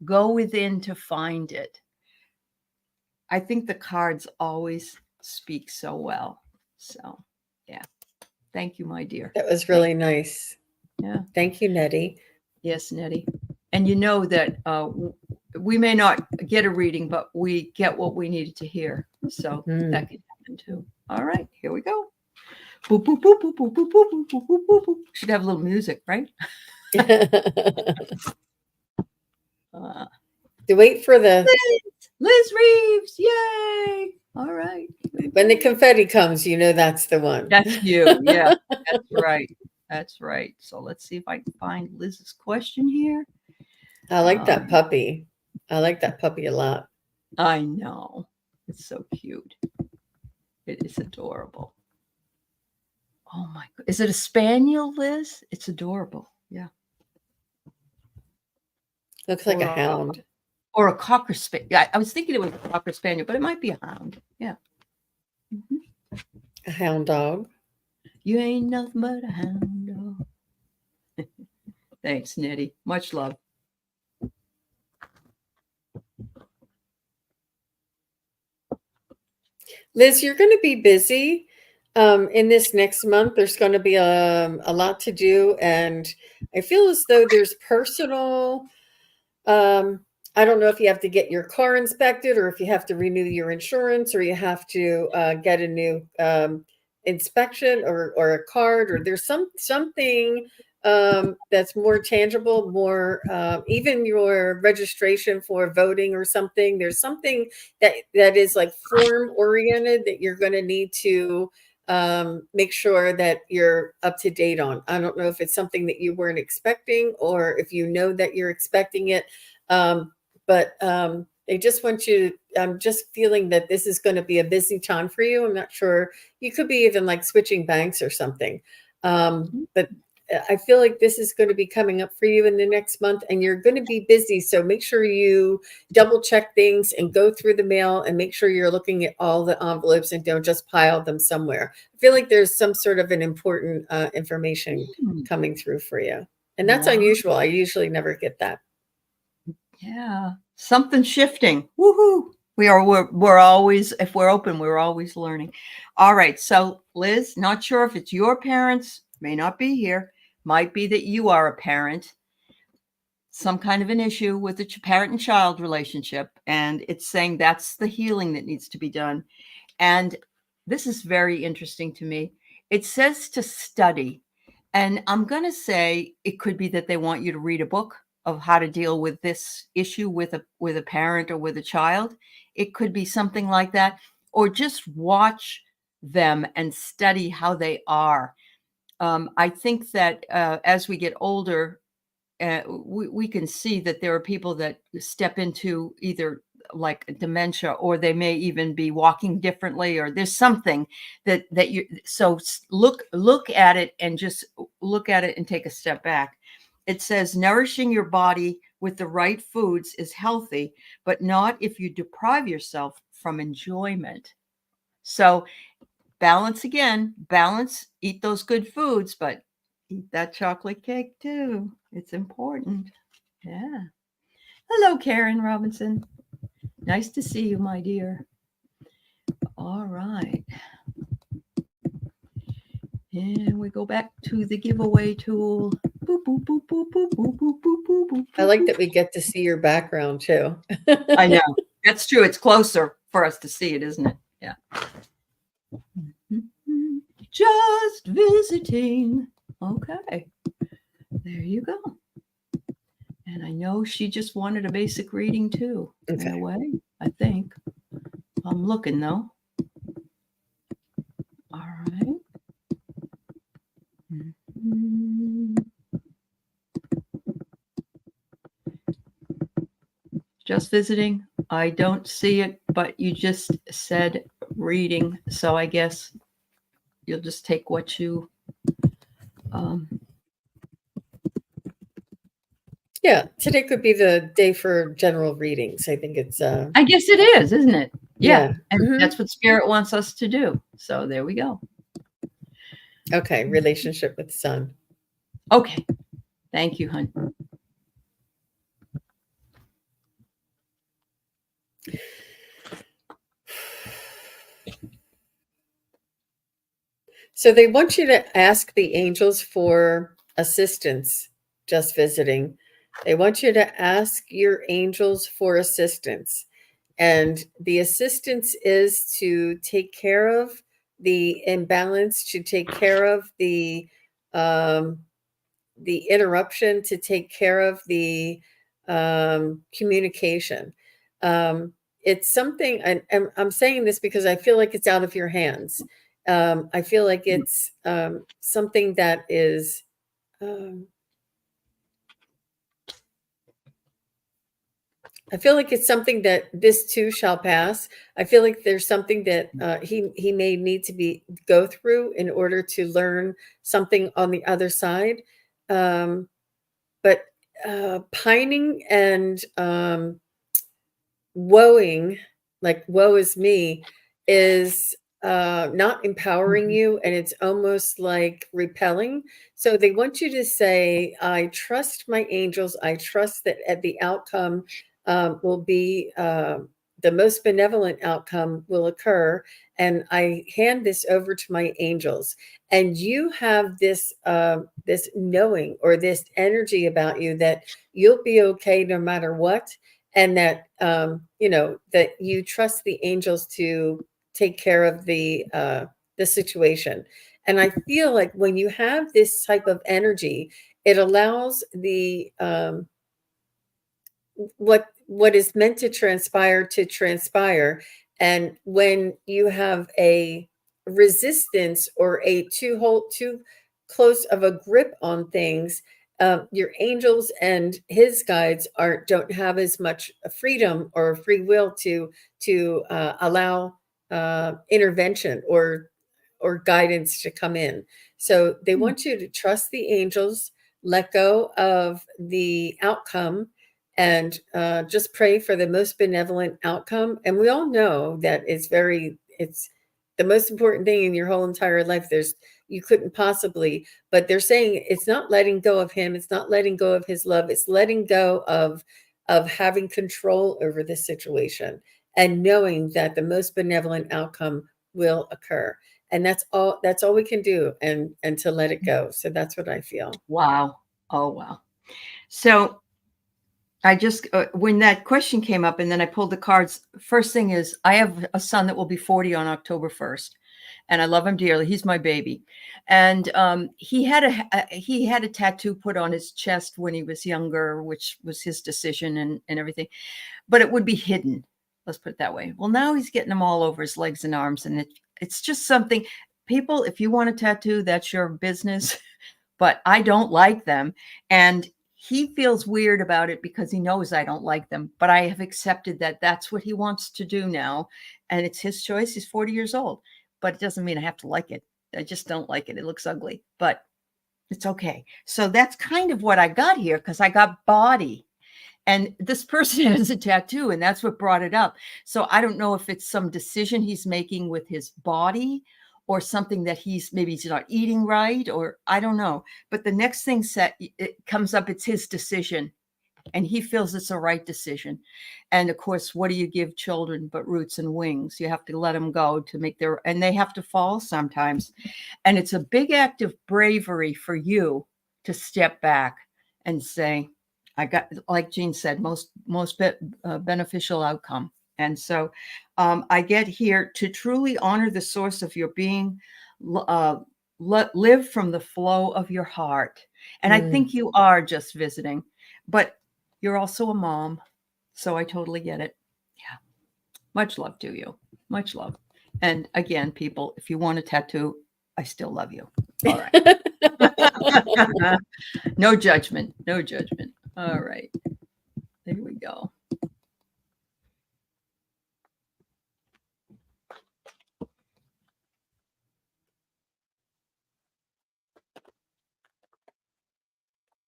Go within to find it. I think the cards always speak so well. So yeah. Thank you, my dear. That was really nice. Yeah. Thank you, Nettie. Yes, Nettie. And you know that we may not get a reading, but we get what we needed to hear. So that can happen too. All right, here we go. Boop, boop, boop, boop, boop, boop, boop, boop, boop, boop, boop, boop. Should have a little music, right? To wait for the Liz Reeves, yay! All right. when the confetti comes, you know that's the one. That's you. Yeah, that's right. That's right. So let's see if I can find Liz's question here. I like that puppy. I like that puppy a lot. I know. It's so cute. It is adorable. Oh my God. Is it a spaniel, Liz? It's adorable. Yeah. Looks like a hound. Or a cocker spaniel. Yeah, I was thinking it was a cocker spaniel, but it might be a hound. Yeah. Mm-hmm. A hound dog. You ain't nothing but a hound dog. Thanks, Nettie. Much love. Liz, you're going to be busy in this next month. There's going to be a lot to do. And I feel as though there's personal, I don't know if you have to get your car inspected, or if you have to renew your insurance, or you have to get a new inspection or a card, or there's something that's more tangible, more even your registration for voting or something. There's something that is like form oriented that you're going to need to make sure that you're up to date on. I don't know if it's something that you weren't expecting, or if you know that you're expecting it. But they just want you, I'm just feeling that this is going to be a busy time for you. I'm not sure. You could be even like switching banks or something. But I feel like this is going to be coming up for you in the next month, and you're going to be busy. So make sure you double check things and go through the mail and make sure you're looking at all the envelopes and don't just pile them somewhere. I feel like there's some sort of an important information coming through for you. And that's unusual. I usually never get that. Yeah, something shifting. Woohoo! We're always, if we're open, we're always learning. All right, so Liz, not sure if it's your parents, may not be here, might be that you are a parent, some kind of an issue with the parent and child relationship, and it's saying that's the healing that needs to be done. And this is very interesting to me. It says to study, and I'm going to say it could be that they want you to read a book of how to deal with this issue with a parent or with a child. It could be something like that, or just watch them and study how they are. I think that as we get older, we can see that there are people that step into either like dementia, or they may even be walking differently, or there's something that you, so look at it and just look at it and take a step back. It says nourishing your body with the right foods is healthy, but not if you deprive yourself from enjoyment. So balance again, balance, eat those good foods, but eat that chocolate cake too. It's important. Yeah. Hello, Karen Robinson. Nice to see you, my dear. All right. And we go back to the giveaway tool. Boop, boop, boop, boop, boop, boop, boop, boop, boop, boop, I like that we get to see your background too. I know. That's true. It's closer for us to see it, isn't it? Yeah. Just visiting. Okay. There you go. And I know she just wanted a basic reading too. Okay. In a way, I think. I'm looking though. All right. Just visiting. I don't see it, but you just said reading. So I guess you'll just take what you Yeah, today could be the day for general readings. I think it's I guess it is, isn't it? Yeah. And Mhm. that's what Spirit wants us to do. So there we go. Okay, relationship with sun. Okay. Thank you, hon. So they want you to ask the angels for assistance, just visiting. They want you to ask your angels for assistance. And the assistance is to take care of the imbalance, to take care of the interruption, to take care of the communication. It's something, and I'm saying this because I feel like it's out of your hands. I feel like it's something that is I feel like it's something that this too shall pass. I feel like there's something that he may need to go through in order to learn something on the other side. But pining and woeing, like woe is me, is not empowering you, and it's almost like repelling. So they want you to say, I trust my angels. I trust that at the outcome will be the most benevolent outcome will occur. And I hand this over to my angels. And you have this this knowing or this energy about you that you'll be okay no matter what, and that that you trust the angels to take care of the situation. And I feel like when you have this type of energy, it allows the what is meant to transpire. And when you have a resistance or a too close of a grip on things, your angels and his guides don't have as much freedom or free will to allow intervention or guidance to come in. So they want you to trust the angels, let go of the outcome, and just pray for the most benevolent outcome. And we all know that it's the most important thing in your whole entire life. You couldn't possibly, but they're saying it's not letting go of him. It's not letting go of his love. It's letting go of having control over this situation and knowing that the most benevolent outcome will occur. And that's all we can do, and to let it go. So that's what I feel. Wow. Oh, wow. So I just, when that question came up and then I pulled the cards, first thing is I have a son that will be 40 on October 1st. And I love him dearly. He's my baby. And he had a tattoo put on his chest when he was younger, which was his decision and everything. But it would be hidden. Let's put it that way. Well, now he's getting them all over his legs and arms. And it's just something, people, if you want a tattoo, that's your business. But I don't like them. And he feels weird about it because he knows I don't like them. But I have accepted that that's what he wants to do now. And it's his choice. He's 40 years old. But it doesn't mean I have to like it. I just don't like it. It looks ugly. But it's okay. So that's kind of what I got here, because I got body. And this person has a tattoo, and that's what brought it up. So I don't know if it's some decision he's making with his body or something that maybe he's not eating right, or I don't know. But the next thing it comes up, it's his decision. And he feels it's a right decision. And of course, what do you give children but roots and wings? You have to let them go to make and they have to fall sometimes. And it's a big act of bravery for you to step back and say, I got, like Jean said, most beneficial outcome. And so I get here to truly honor the source of your being, live from the flow of your heart. And I think you are just visiting, but you're also a mom. So I totally get it. Yeah. Much love to you. Much love. And again, people, if you want a tattoo, I still love you. All right. No judgment. No judgment. All right. There we go.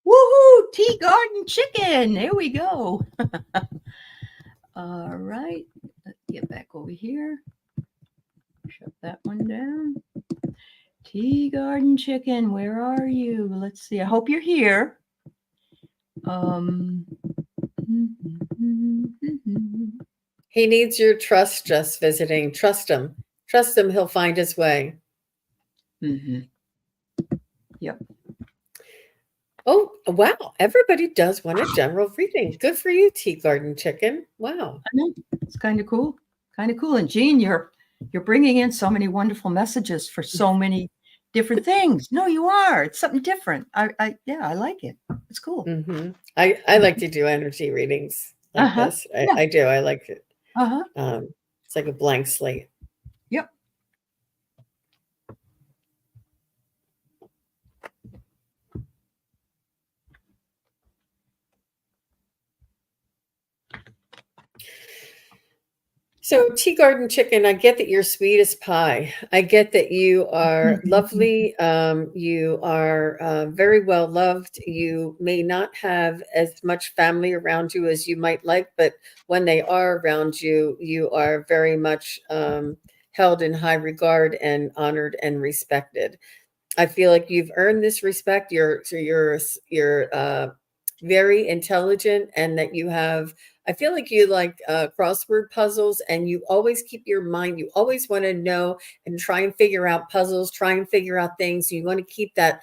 Woohoo! Tea garden chicken. There we go. All right. Let's get back over here. Shut that one down. Tea garden chicken, where are you? Let's see. I hope you're here. He needs your trust just visiting. Trust him. Trust him. He'll find his way. Yep. Oh, wow. Everybody does want a general reading. Good for you, Tea Garden Chicken. Wow. I know. It's kind of cool. Kind of cool. And Jean, you're bringing in so many wonderful messages for so many different things. No, you are. It's something different. I like it. It's cool. I like to do energy readings like this. I do. I like it. It's like a blank slate. Yep. So, Tea Garden Chicken, I get that you're sweet as pie. I get that you are lovely. You are very well loved. You may not have as much family around you as you might like, but when they are around you, you are very much held in high regard and honored and respected. I feel like you've earned this respect. You're very intelligent, and that you have. I feel like you like crossword puzzles, and you always keep your mind. You always want to know and try and figure out puzzles, try and figure out things. You want to keep that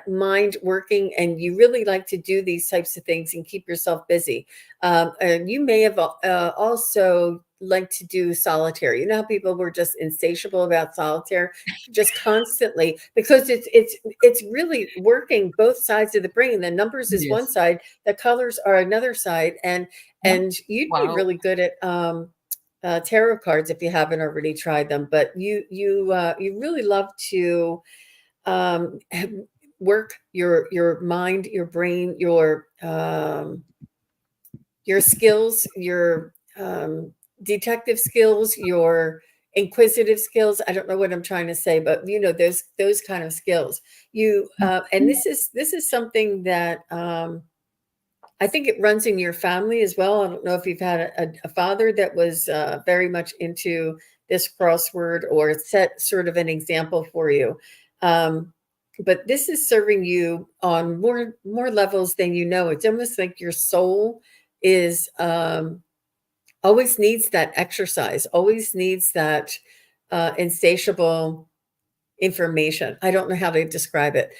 mind working, and you really like to do these types of things and keep yourself busy. And you may have also like to do solitaire. You know how people were just insatiable about solitaire, just constantly, because it's really working both sides of the brain. The numbers is one side, the colors are another side, and you'd be really good at tarot cards if you haven't already tried them. But you really love to work your mind, your brain, your skills, your detective skills, your inquisitive skills. I don't know what I'm trying to say, but you know, those kind of skills. You and this is something that I think it runs in your family as well. I don't know if you've had a father that was very much into this crossword or set sort of an example for you. But this is serving you on more levels than you know. It's almost like your soul is always needs that exercise, always needs that insatiable information. I don't know how to describe it.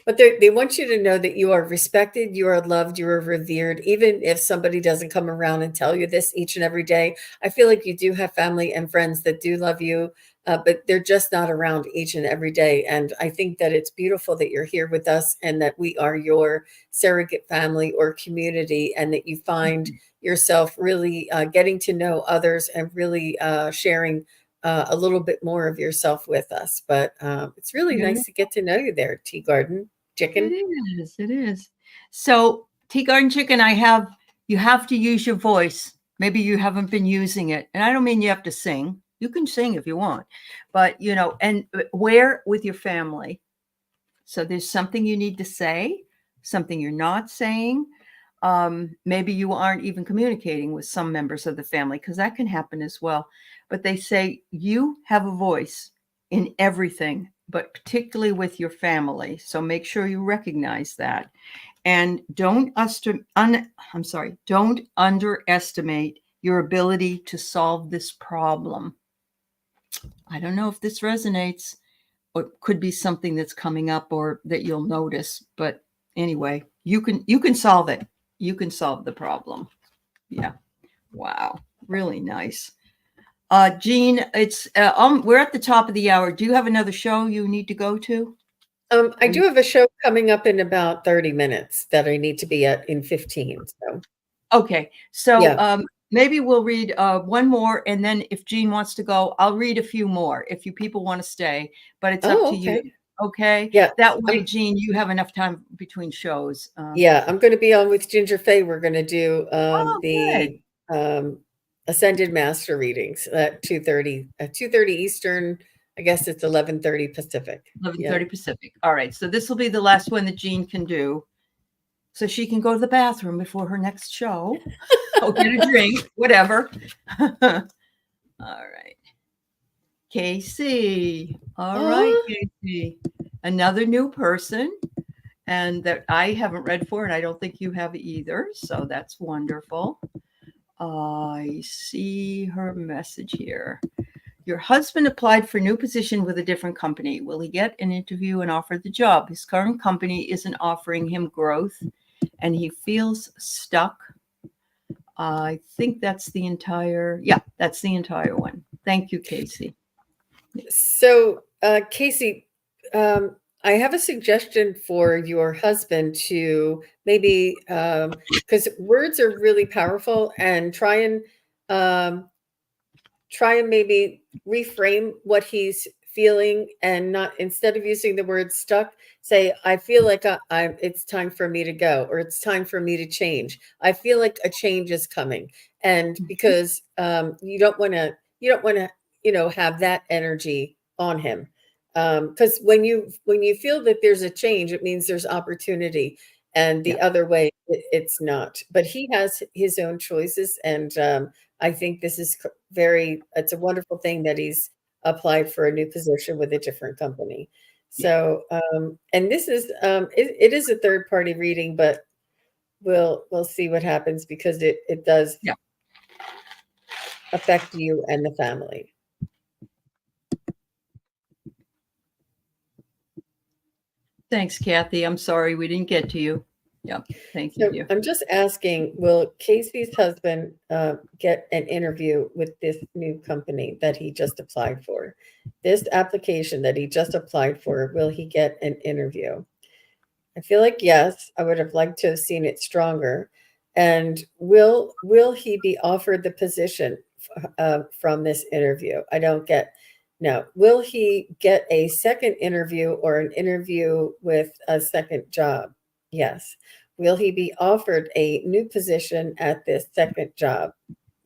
But they want you to know that you are respected, you are loved, you are revered, even if somebody doesn't come around and tell you this each and every day. I feel like you do have family and friends that do love you, but they're just not around each and every day. And I think that it's beautiful that you're here with us and that we are your surrogate family or community, and that you find yourself really getting to know others and really sharing a little bit more of yourself with us. But it's really nice to get to know you there, Tea Garden Chicken. It is. So, Tea Garden Chicken, you have to use your voice. Maybe you haven't been using it. And I don't mean you have to sing. You can sing if you want, but you know, and where with your family. So there's something you need to say, something you're not saying. Maybe you aren't even communicating with some members of the family, because that can happen as well. But they say you have a voice in everything, but particularly with your family. So make sure you recognize that. And don't underestimate your ability to solve this problem. I don't know if this resonates, or it could be something that's coming up or that you'll notice. But anyway, you can solve it. You can solve the problem. Yeah. Wow. Really nice. Jean, it's we're at the top of the hour. Do you have another show you need to go to? I do have a show coming up in about 30 minutes that I need to be at in 15. So okay. So yeah. Maybe we'll read one more, and then if Jean wants to go, I'll read a few more if you people want to stay, but it's up to you. Okay. Yeah. That way, Jean, you have enough time between shows. Yeah, I'm going to be on with Ginger Faye. We're going to do good. the Ascended Master readings at 2:30 Eastern. I guess it's 11:30 Pacific. 11:30 Pacific. All right. So this will be the last one that Jean can do, so she can go to the bathroom before her next show. Or get a drink, whatever. All right. Casey. All right, Casey. Another new person, and that I haven't read for, and I don't think you have either. So that's wonderful. I see her message here. Your husband applied for a new position with a different company. Will he get an interview and offer the job? His current company isn't offering him growth, and he feels stuck. I think that's the entire, that's the entire one. Thank you, Casey. So, Casey, I have a suggestion for your husband to maybe, because words are really powerful, and try and maybe reframe what he's feeling, and not, instead of using the word stuck, say, I feel like it's time for me to go, or it's time for me to change. I feel like a change is coming. And because you don't want to, have that energy on him. Because when you feel that there's a change, it means there's opportunity. And the other way, it's not. But he has his own choices. And I think this is it's a wonderful thing that he's applied for a new position with a different company. So, and this is, it is a third party reading, but we'll see what happens, because it does affect you and the family. Thanks, Kathy. I'm sorry we didn't get to you. Yeah, thank you. So I'm just asking, will Casey's husband get an interview with this new company that he just applied for? This application that he just applied for, will he get an interview? I feel like yes. I would have liked to have seen it stronger. And will he be offered the position from this interview? I don't get. No. Will he get a second interview, or an interview with a second job? Yes. Will he be offered a new position at this second job?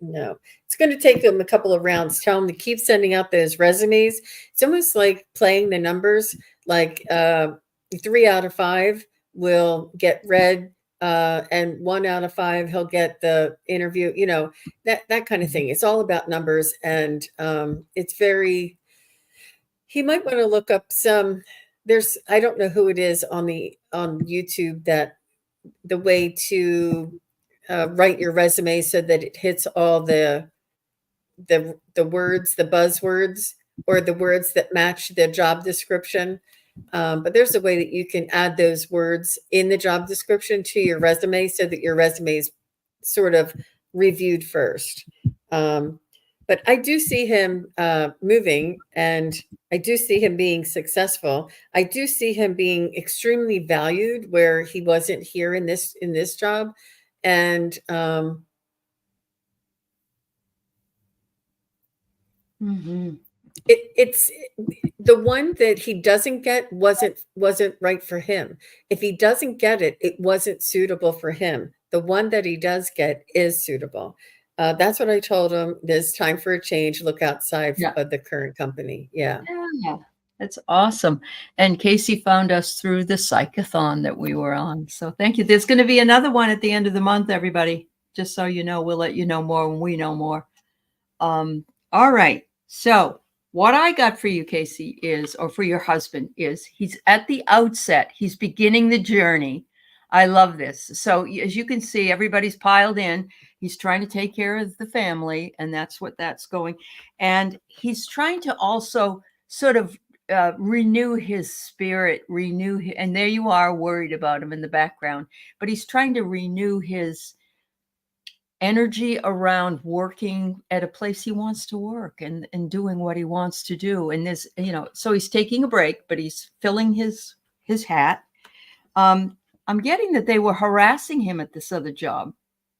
No. It's going to take him a couple of rounds. Tell him to keep sending out those resumes. It's almost like playing the numbers, like 3 out of 5 will get read, and 1 out of 5 he'll get the interview, that kind of thing. It's all about numbers. And it's very, he might want to look up I don't know who it is on YouTube, that the way to write your resume so that it hits all the words, the buzzwords, or the words that match the job description. But there's a way that you can add those words in the job description to your resume, so that your resume is sort of reviewed first. But I do see him moving, and I do see him being successful. I do see him being extremely valued where he wasn't here in this job. And it's the one that he doesn't get wasn't right for him. If he doesn't get it, it wasn't suitable for him. The one that he does get is suitable. That's what I told him. There's time for a change. Look outside of the current company. Yeah. That's awesome. And Casey found us through the psychathon that we were on. So thank you. There's going to be another one at the end of the month, everybody. Just so you know, we'll let you know more when we know more. All right. So what I got for you, Casey, is, or for your husband, is he's at the outset. He's beginning the journey. I love this. So as you can see, everybody's piled in. He's trying to take care of the family, and that's what that's going. And he's trying to also sort of renew his spirit, and there you are worried about him in the background, but he's trying to renew his energy around working at a place he wants to work and doing what he wants to do. And this, so he's taking a break, but he's filling his hat. I'm getting that they were harassing him at this other job.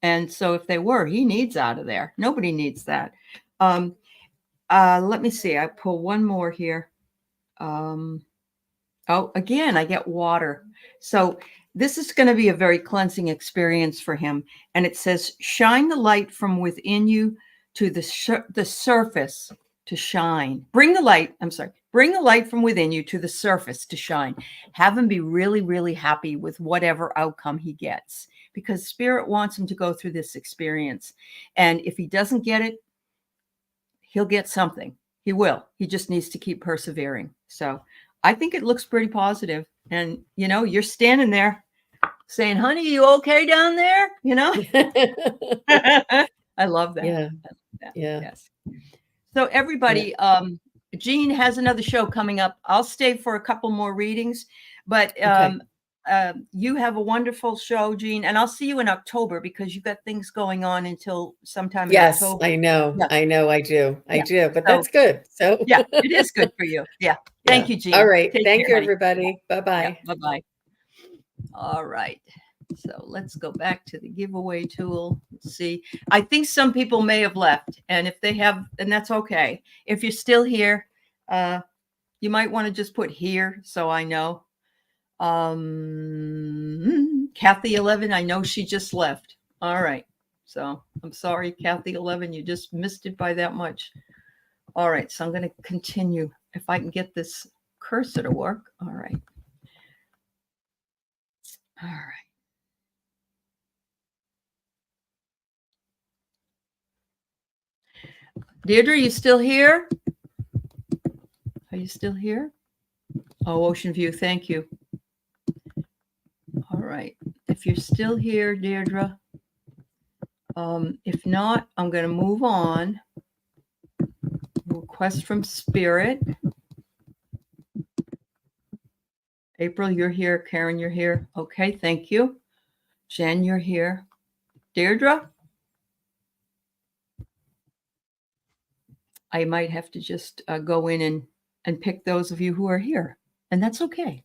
And so if they were, he needs out of there. Nobody needs that. Let me see. I pull one more here. Again, I get water. So this is going to be a very cleansing experience for him. And it says, shine the light from within you to the surface to shine. Bring the light from within you to the surface to shine. Have him be really, really happy with whatever outcome he gets, because Spirit wants him to go through this experience. And if he doesn't get it, he'll get something. He will. He just needs to keep persevering. So I think it looks pretty positive. And, you're standing there saying, honey, you okay down there? I love that. Yeah. Yeah. Yes. So everybody, Jean has another show coming up. I'll stay for a couple more readings, but you have a wonderful show, Jean, and I'll see you in October, because you've got things going on until sometime in October. I know. Yeah. I know. I do. But that's good. So yeah, it is good for you. Yeah. Thank you, Jean. All right. Thank you, everybody. Bye-bye. Yeah, bye-bye. All right. So let's go back to the giveaway tool. Let's see. I think some people may have left, and if they have, then that's okay. If you're still here, you might want to just put here so I know. Kathy 11, I know she just left. All right. So I'm sorry, Kathy 11, you just missed it by that much. All right. So I'm going to continue if I can get this cursor to work. All right. All right. Deirdre, you still here? Are you still here? Oh, Ocean View, thank you. All right. If you're still here, Deirdre, if not, I'm going to move on. Request from Spirit. April, you're here. Karen, you're here. Okay, thank you. Jen, you're here. Deirdre? I might have to just go in and pick those of you who are here. And that's okay.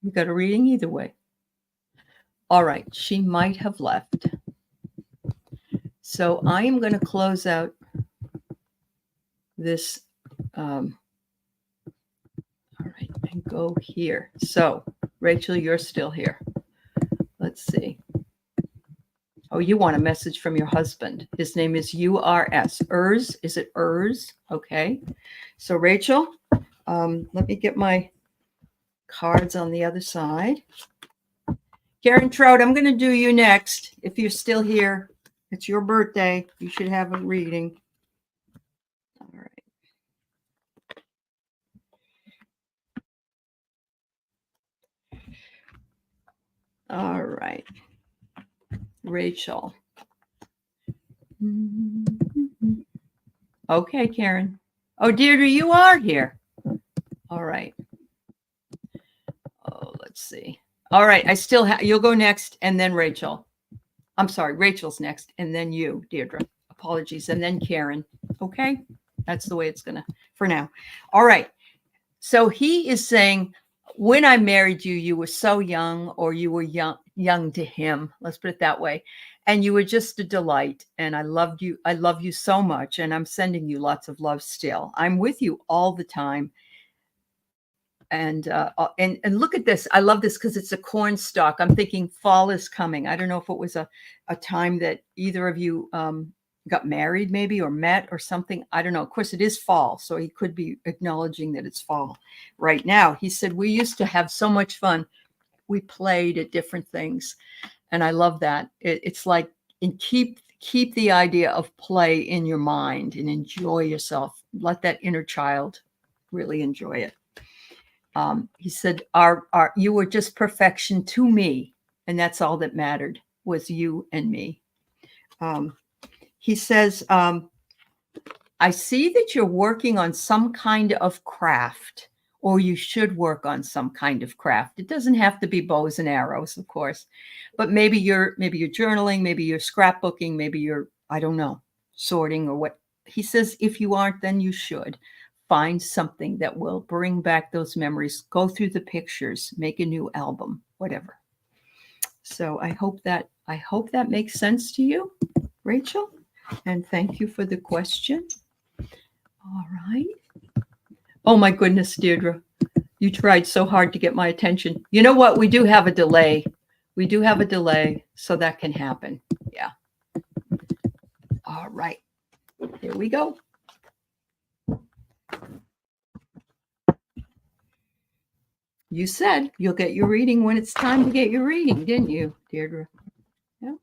You got a reading either way. All right. She might have left. So I am going to close out this. All right. And go here. So Rachel, you're still here. Let's see. Oh, you want a message from your husband. His name is URS. Urs, is it Urs? Okay. So Rachel, let me get my cards on the other side. Karen Trout, I'm going to do you next. If you're still here, it's your birthday. You should have a reading. All right. All right. Rachel. Okay, Karen. Oh, Deirdre, you are here. All right. Oh, let's see. All right. I still have, you'll go next and then Rachel. I'm sorry. Rachel's next and then you, Deirdre. Apologies. And then Karen. Okay. That's the way it's going to, for now. All right. So he is saying, when I married you, you were so young, or you were young to him. Let's put it that way. And you were just a delight. And I loved you. I love you so much. And I'm sending you lots of love still. I'm with you all the time. And look at this. I love this because it's a corn stalk. I'm thinking fall is coming. I don't know if it was a time that either of you got married maybe, or met or something. I don't know. Of course, it is fall, so he could be acknowledging that it's fall right now. He said, we used to have so much fun. We played at different things. And I love that. It's like, and keep the idea of play in your mind and enjoy yourself. Let that inner child really enjoy it. He said, you were just perfection to me. And that's all that mattered, was you and me. He says, I see that you're working on some kind of craft, or you should work on some kind of craft. It doesn't have to be bows and arrows, of course, but maybe you're journaling, maybe you're scrapbooking, maybe you're, I don't know, sorting or what. He says, if you aren't, then you should find something that will bring back those memories. Go through the pictures, make a new album, whatever. So I hope that makes sense to you, Rachel. And thank you for the question. All right. Oh my goodness, Deirdre. You tried so hard to get my attention. You know what? We do have a delay. So that can happen. Yeah. All right. Here we go. You said you'll get your reading when it's time to get your reading, didn't you, Deirdre? Yeah.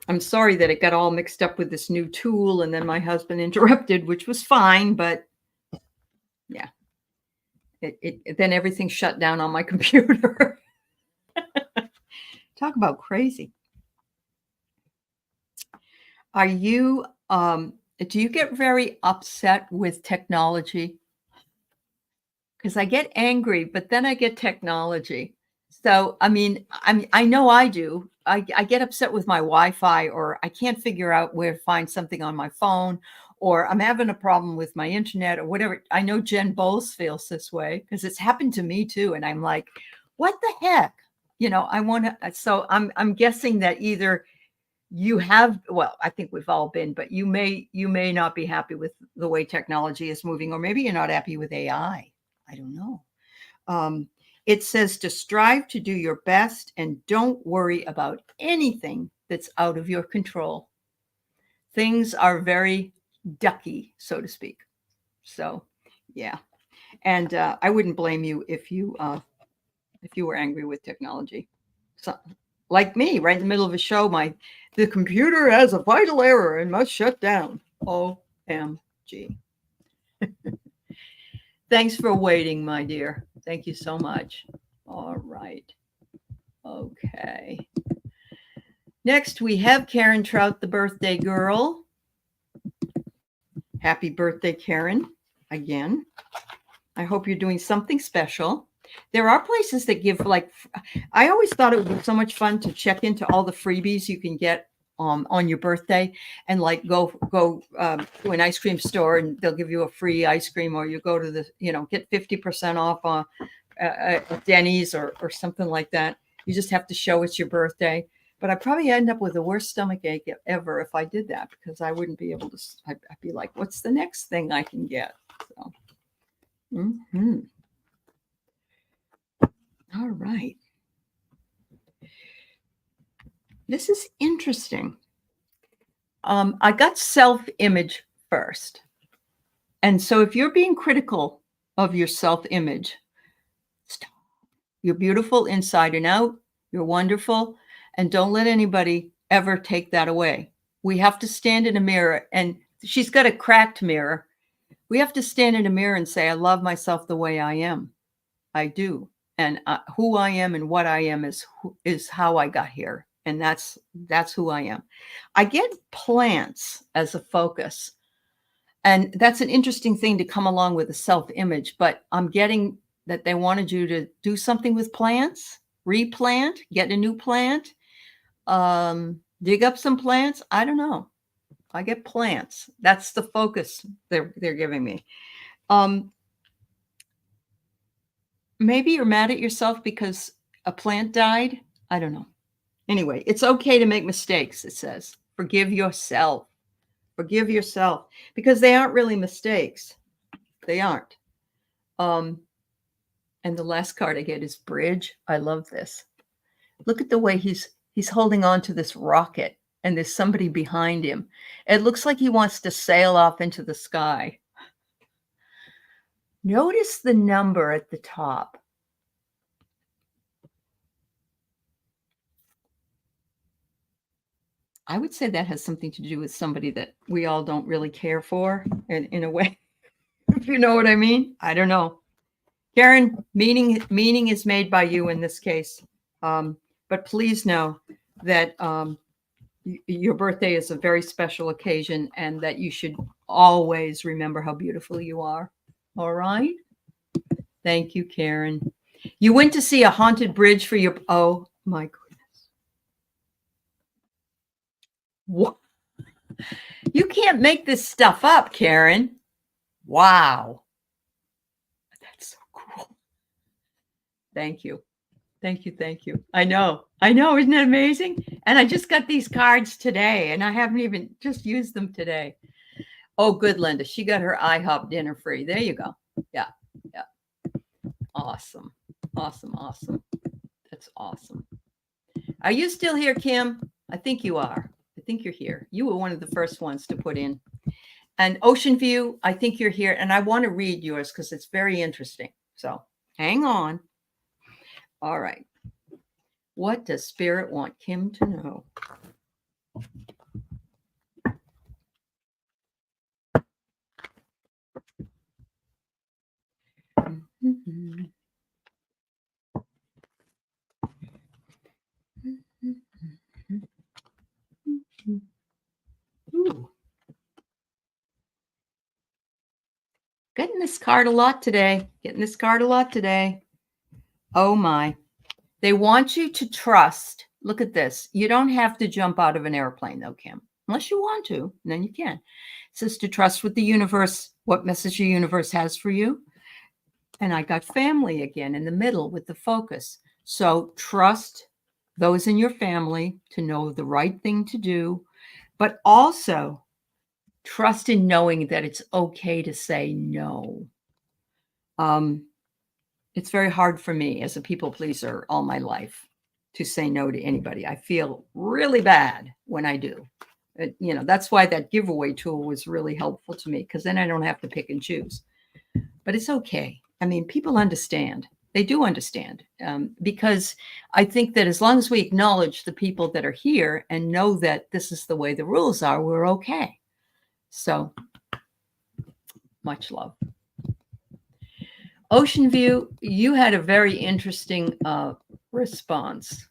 I'm sorry that it got all mixed up with this new tool, and then my husband interrupted, which was fine, but yeah, it then everything shut down on my computer. Talk about crazy. Are you, do you get very upset with technology? Because I get angry, but then I get technology. So, I know I do. I get upset with my Wi-Fi, or I can't figure out where to find something on my phone, or I'm having a problem with my internet or whatever. I know Jen Bowles feels this way because it's happened to me too. And I'm like, what the heck? So I'm guessing that either you have, well, I think we've all been, but you may not be happy with the way technology is moving, or maybe you're not happy with AI. I don't know. It says to strive to do your best and don't worry about anything that's out of your control. Things are very ducky, so to speak. So, yeah. And I wouldn't blame you if you were angry with technology. So, like me, right in the middle of a show, the computer has a vital error and must shut down. OMG. Thanks for waiting, my dear. Thank you so much. All right. Okay. Next, we have Karen Trout, the birthday girl. Happy birthday, Karen, again. I hope you're doing something special. There are places that give, like, I always thought it would be so much fun to check into all the freebies you can get on your birthday, and like go to an ice cream store and they'll give you a free ice cream, or you go to the, get 50% off at Denny's or something like that. You just have to show it's your birthday. But I'd probably end up with the worst stomach ache ever if I did that, because I wouldn't be able to, I'd be like, what's the next thing I can get? So, All right. This is interesting. I got self-image first. And so if you're being critical of your self-image, stop. You're beautiful inside and out. You're wonderful. And don't let anybody ever take that away. We have to stand in a mirror, and she's got a cracked mirror. We have to stand in a mirror and say, I love myself the way I am. I do. And who I am and what I am is how I got here. And that's who I am. I get plants as a focus. And that's an interesting thing to come along with a self-image. But I'm getting that they wanted you to do something with plants, replant, get a new plant, dig up some plants. I don't know. I get plants. That's the focus they're giving me. Maybe you're mad at yourself because a plant died. I don't know. Anyway, it's okay to make mistakes, it says. Forgive yourself. Forgive yourself, because they aren't really mistakes. They aren't. And the last card I get is Bridge. I love this. Look at the way he's He's holding on to this rocket, and there's somebody behind him. It looks like he wants to sail off into the sky. Notice the number at the top. I would say that has something to do with somebody that we all don't really care for in a way, if you know what I mean. I don't know. Karen, meaning is made by you in this case. But please know that your birthday is a very special occasion and that you should always remember how beautiful you are. All right? Thank you, Karen. You went to see a haunted bridge for your... Oh, my goodness. What? You can't make this stuff up, Karen. Wow. That's so cool. Thank you. Thank you. Thank you. I know. Isn't that amazing? And I just got these cards today and I haven't even just used them today. Oh, good, Linda. She got her IHOP dinner free. There you go. Yeah. Yeah. Awesome. Awesome. Awesome. That's awesome. Are you still here, Kim? I think you are. I think you're here. You were one of the first ones to put in. And Ocean View, I think you're here. And I want to read yours because it's very interesting. So hang on. All right. What does Spirit want Kim to know? Ooh. Getting this card a lot today. Oh my. They want you to trust. Look at this. You don't have to jump out of an airplane though, Kim. Unless you want to, and then you can. It says to trust with the universe, what message the universe has for you. And I got family again in the middle with the focus. So trust those in your family to know the right thing to do, but also trust in knowing that it's okay to say no. It's very hard for me as a people pleaser all my life to say no to anybody. I feel really bad when I do. That's why that giveaway tool was really helpful to me, because then I don't have to pick and choose. But it's okay. I mean, people understand. They do understand, because I think that as long as we acknowledge the people that are here and know that this is the way the rules are, we're okay. So much love. Ocean View, you had a very interesting response.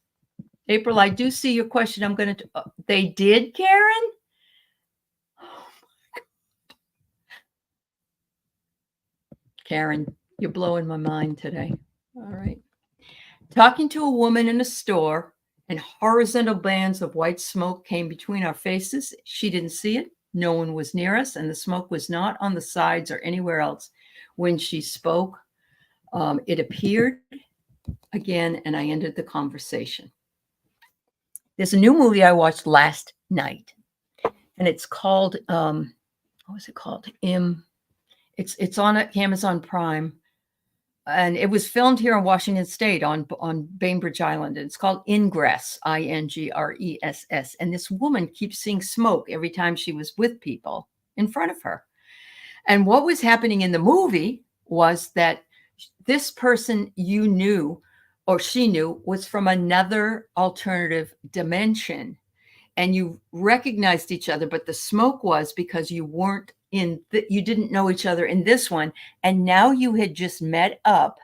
April, I do see your question. I'm going to... they did, Karen? Oh my God. Karen, you're blowing my mind today. All right. Talking to a woman in a store, and horizontal bands of white smoke came between our faces. She didn't see it. No one was near us, and the smoke was not on the sides or anywhere else. When she spoke, it appeared again, and I ended the conversation. There's a new movie I watched last night, and it's called, what was it called? It's on Amazon Prime, and it was filmed here in Washington State on Bainbridge Island. And it's called Ingress, Ingress. And this woman keeps seeing smoke every time she was with people in front of her. And what was happening in the movie was that this person you knew, or she knew, was from another alternative dimension. And you recognized each other, but the smoke was because you weren't you didn't know each other in this one. And now you had just met up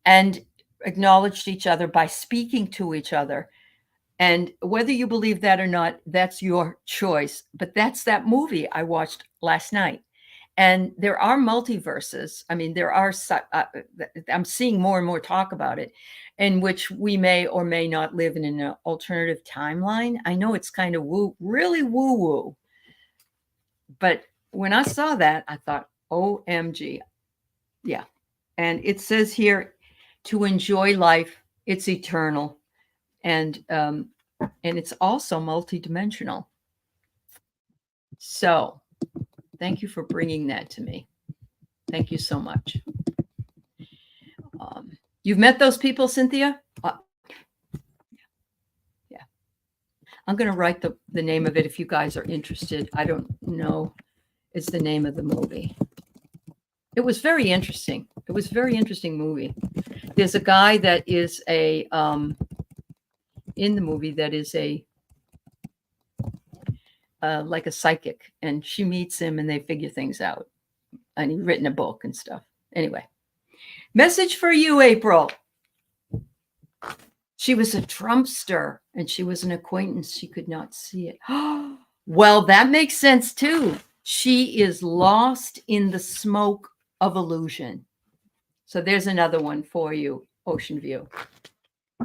and acknowledged each other by speaking to each other. And whether you believe that or not, that's your choice. But that's that movie I watched last night. And there are multiverses. I mean, there are, I'm seeing more and more talk about it, in which we may or may not live in an alternative timeline. I know it's kind of really woo-woo. But when I saw that, I thought, OMG. Yeah. And it says here, to enjoy life, it's eternal. And it's also multidimensional. So thank you for bringing that to me. Thank you so much. You've met those people, Cynthia? I'm going to write the name of it if you guys are interested. I don't know. It's the name of the movie. It was very interesting. It was a very interesting movie. There's a guy that is a in the movie that is a like a psychic, and she meets him and they figure things out. And he's written a book and stuff. Anyway, message for you, April. She was a Trumpster and she was an acquaintance. She could not see it. Well, that makes sense too. She is lost in the smoke of illusion. So there's another one for you, Ocean View.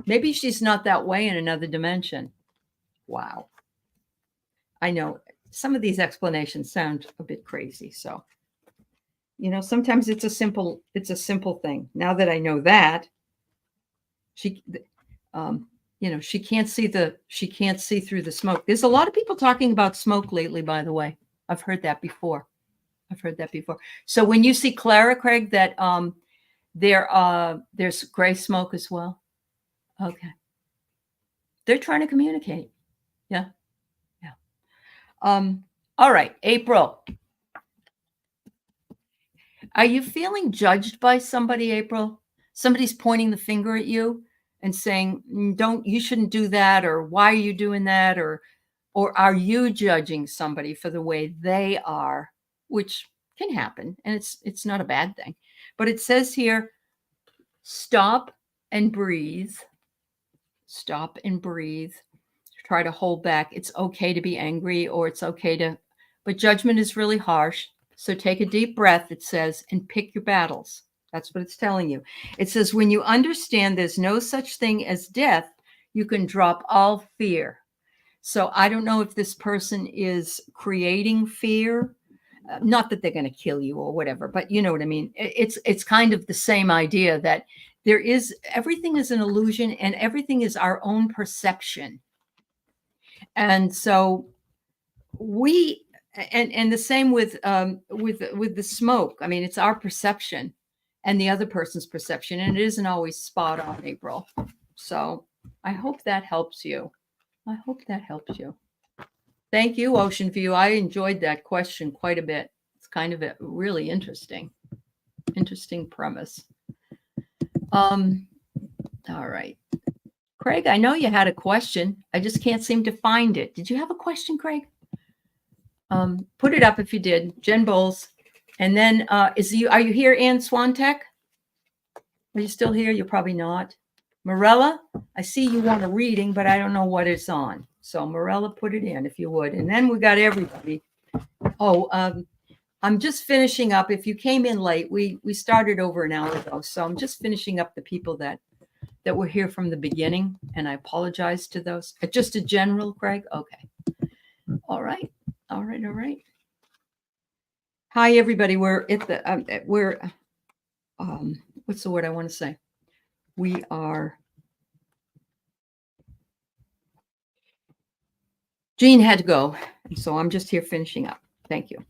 Maybe she's not that way in another dimension. Wow. I know some of these explanations sound a bit crazy. So, you know, sometimes it's a simple thing. Now that I know that, she, you know, she can't see through the smoke. There's a lot of people talking about smoke lately, by the way. I've heard that before. So when you see Clara, Craig, that there's gray smoke as well. Okay. They're trying to communicate. Yeah. All right, April. Are you feeling judged by somebody, April? Somebody's pointing the finger at you and saying, you shouldn't do that, or why are you doing that? Or are you judging somebody for the way they are, which can happen, and it's not a bad thing. But it says here, stop and breathe. Stop and breathe. Try to hold back. It's okay to be angry, or it's okay to, but judgment is really harsh. So take a deep breath, it says, and pick your battles. That's what it's telling you. It says, when you understand there's no such thing as death, you can drop all fear. So I don't know if this person is creating fear. Not that they're going to kill you or whatever, but you know what I mean? It's kind of the same idea that everything is an illusion and everything is our own perception. And so and the same with the smoke. I mean, it's our perception and the other person's perception, and it isn't always spot on, April. So I hope that helps you. Thank you, Ocean View. I enjoyed that question quite a bit. It's kind of a really interesting premise. All right. Craig, I know you had a question. I just can't seem to find it. Did you have a question, Craig? Put it up if you did. Jen Bowles. And then are you here, Ann Swantek? Are you still here? You're probably not. Morella, I see you want a reading, but I don't know what it's on. So Morella, put it in if you would. And then we got everybody. Oh, I'm just finishing up. If you came in late, we started over an hour ago. So I'm just finishing up the people that were here from the beginning. And I apologize to those. Just a general, Craig? Okay. All right. Hi, everybody. We're at the, what's the word I want to say? We are, Jean had to go. So I'm just here finishing up. Thank you.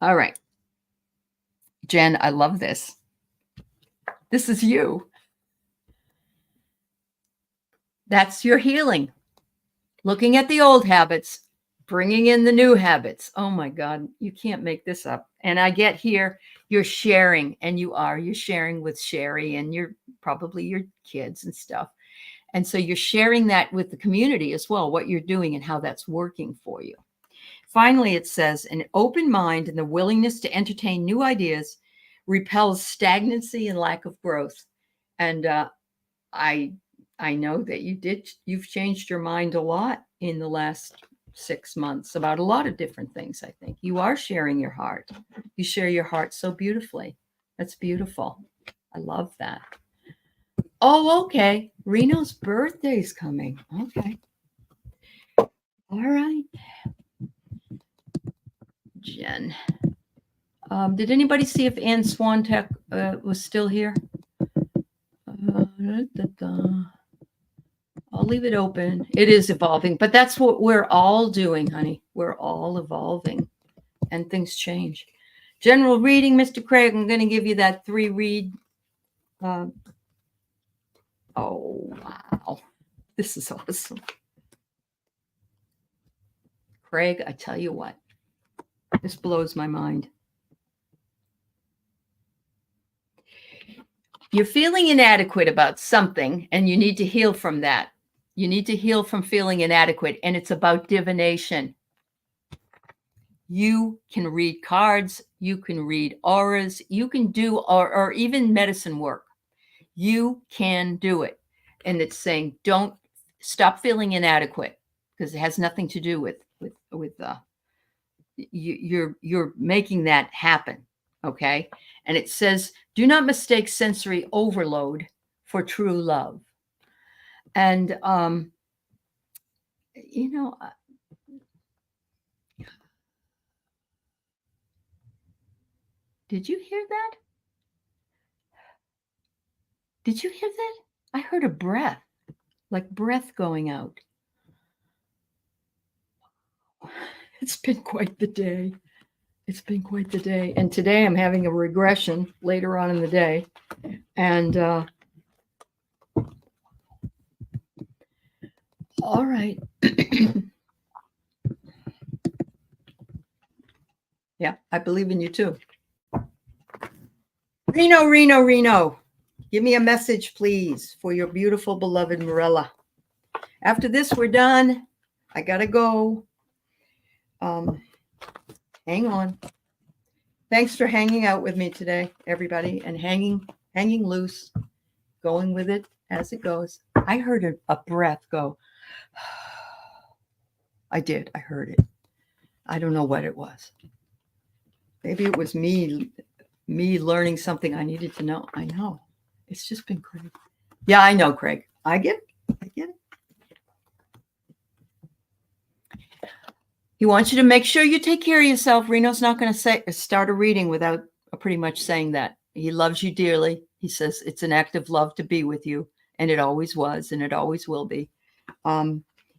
All right. Jen, I love this. This is you. That's your healing. Looking at the old habits, bringing in the new habits. Oh my God, you can't make this up. And I get here, you're sharing, and you're sharing with Sherry and probably your kids and stuff. And so you're sharing that with the community as well, what you're doing and how that's working for you. Finally, it says, an open mind and the willingness to entertain new ideas repels stagnancy and lack of growth. And I know that you've changed your mind a lot in the last 6 months about a lot of different things. I think you are sharing your heart. You share your heart so beautifully. That's beautiful. I love that. Oh, okay. Reno's birthday's coming. Okay. All right. Jen. Did anybody see if Ann Swantek was still here? I'll leave it open. It is evolving, but that's what we're all doing, honey. We're all evolving and things change. General reading, Mr. Craig, I'm going to give you that 3 read. Oh, wow. This is awesome. Craig, I tell you what, this blows my mind. You're feeling inadequate about something, and you need to heal from that. You need to heal from feeling inadequate, and it's about divination. You can read cards, you can read auras, you can do, or even medicine work. You can do it. And it's saying, don't stop feeling inadequate, because it has nothing to do with you're making that happen. Okay. And it says, do not mistake sensory overload for true love. And, you know, did you hear that? Did you hear that? I heard a breath, like breath going out. It's been quite the day. It's been quite the day. And today I'm having a regression later on in the day. And all right. Yeah, I believe in you too. Reno. Give me a message, please, for your beautiful, beloved Marilla. After this, we're done. I gotta go. Hang on. Thanks for hanging out with me today, everybody, and hanging loose, going with it as it goes. I heard a breath go. I did. I heard it. I don't know what it was. Maybe it was me learning something I needed to know. I know. It's just been crazy. Yeah, I know, Craig. I get it. He wants you to make sure you take care of yourself. Reno's not going to start a reading without pretty much saying that. He loves you dearly. He says it's an act of love to be with you, and it always was, and it always will be.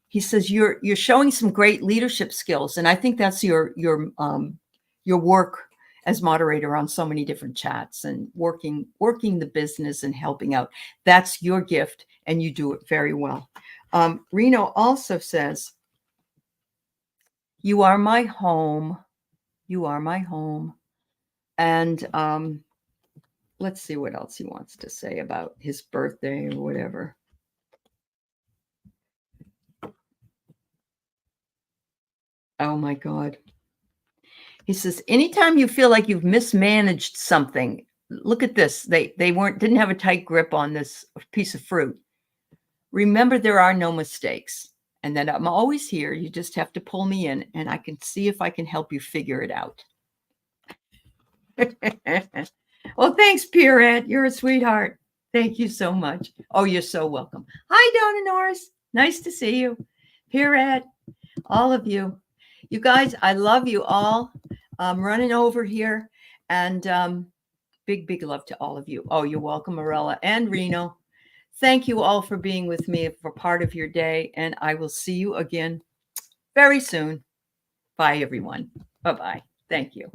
He says you're showing some great leadership skills, and I think that's your work as moderator on so many different chats and working the business and helping out. That's your gift, and you do it very well. Reno also says, you are my home. You are my home. And let's see what else he wants to say about his birthday or whatever. Oh my God. He says, anytime you feel like you've mismanaged something, look at this. They didn't have a tight grip on this piece of fruit. Remember, there are no mistakes. And that I'm always here. You just have to pull me in, and I can see if I can help you figure it out. Well, thanks, Pierrette. You're a sweetheart. Thank you so much. Oh, you're so welcome. Hi, Donna Norris. Nice to see you. Pierrette, all of you. You guys, I love you all. I'm running over here. And big, big love to all of you. Oh, you're welcome, Marella and Reno. Thank you all for being with me for part of your day, and I will see you again very soon. Bye, everyone. Bye-bye. Thank you.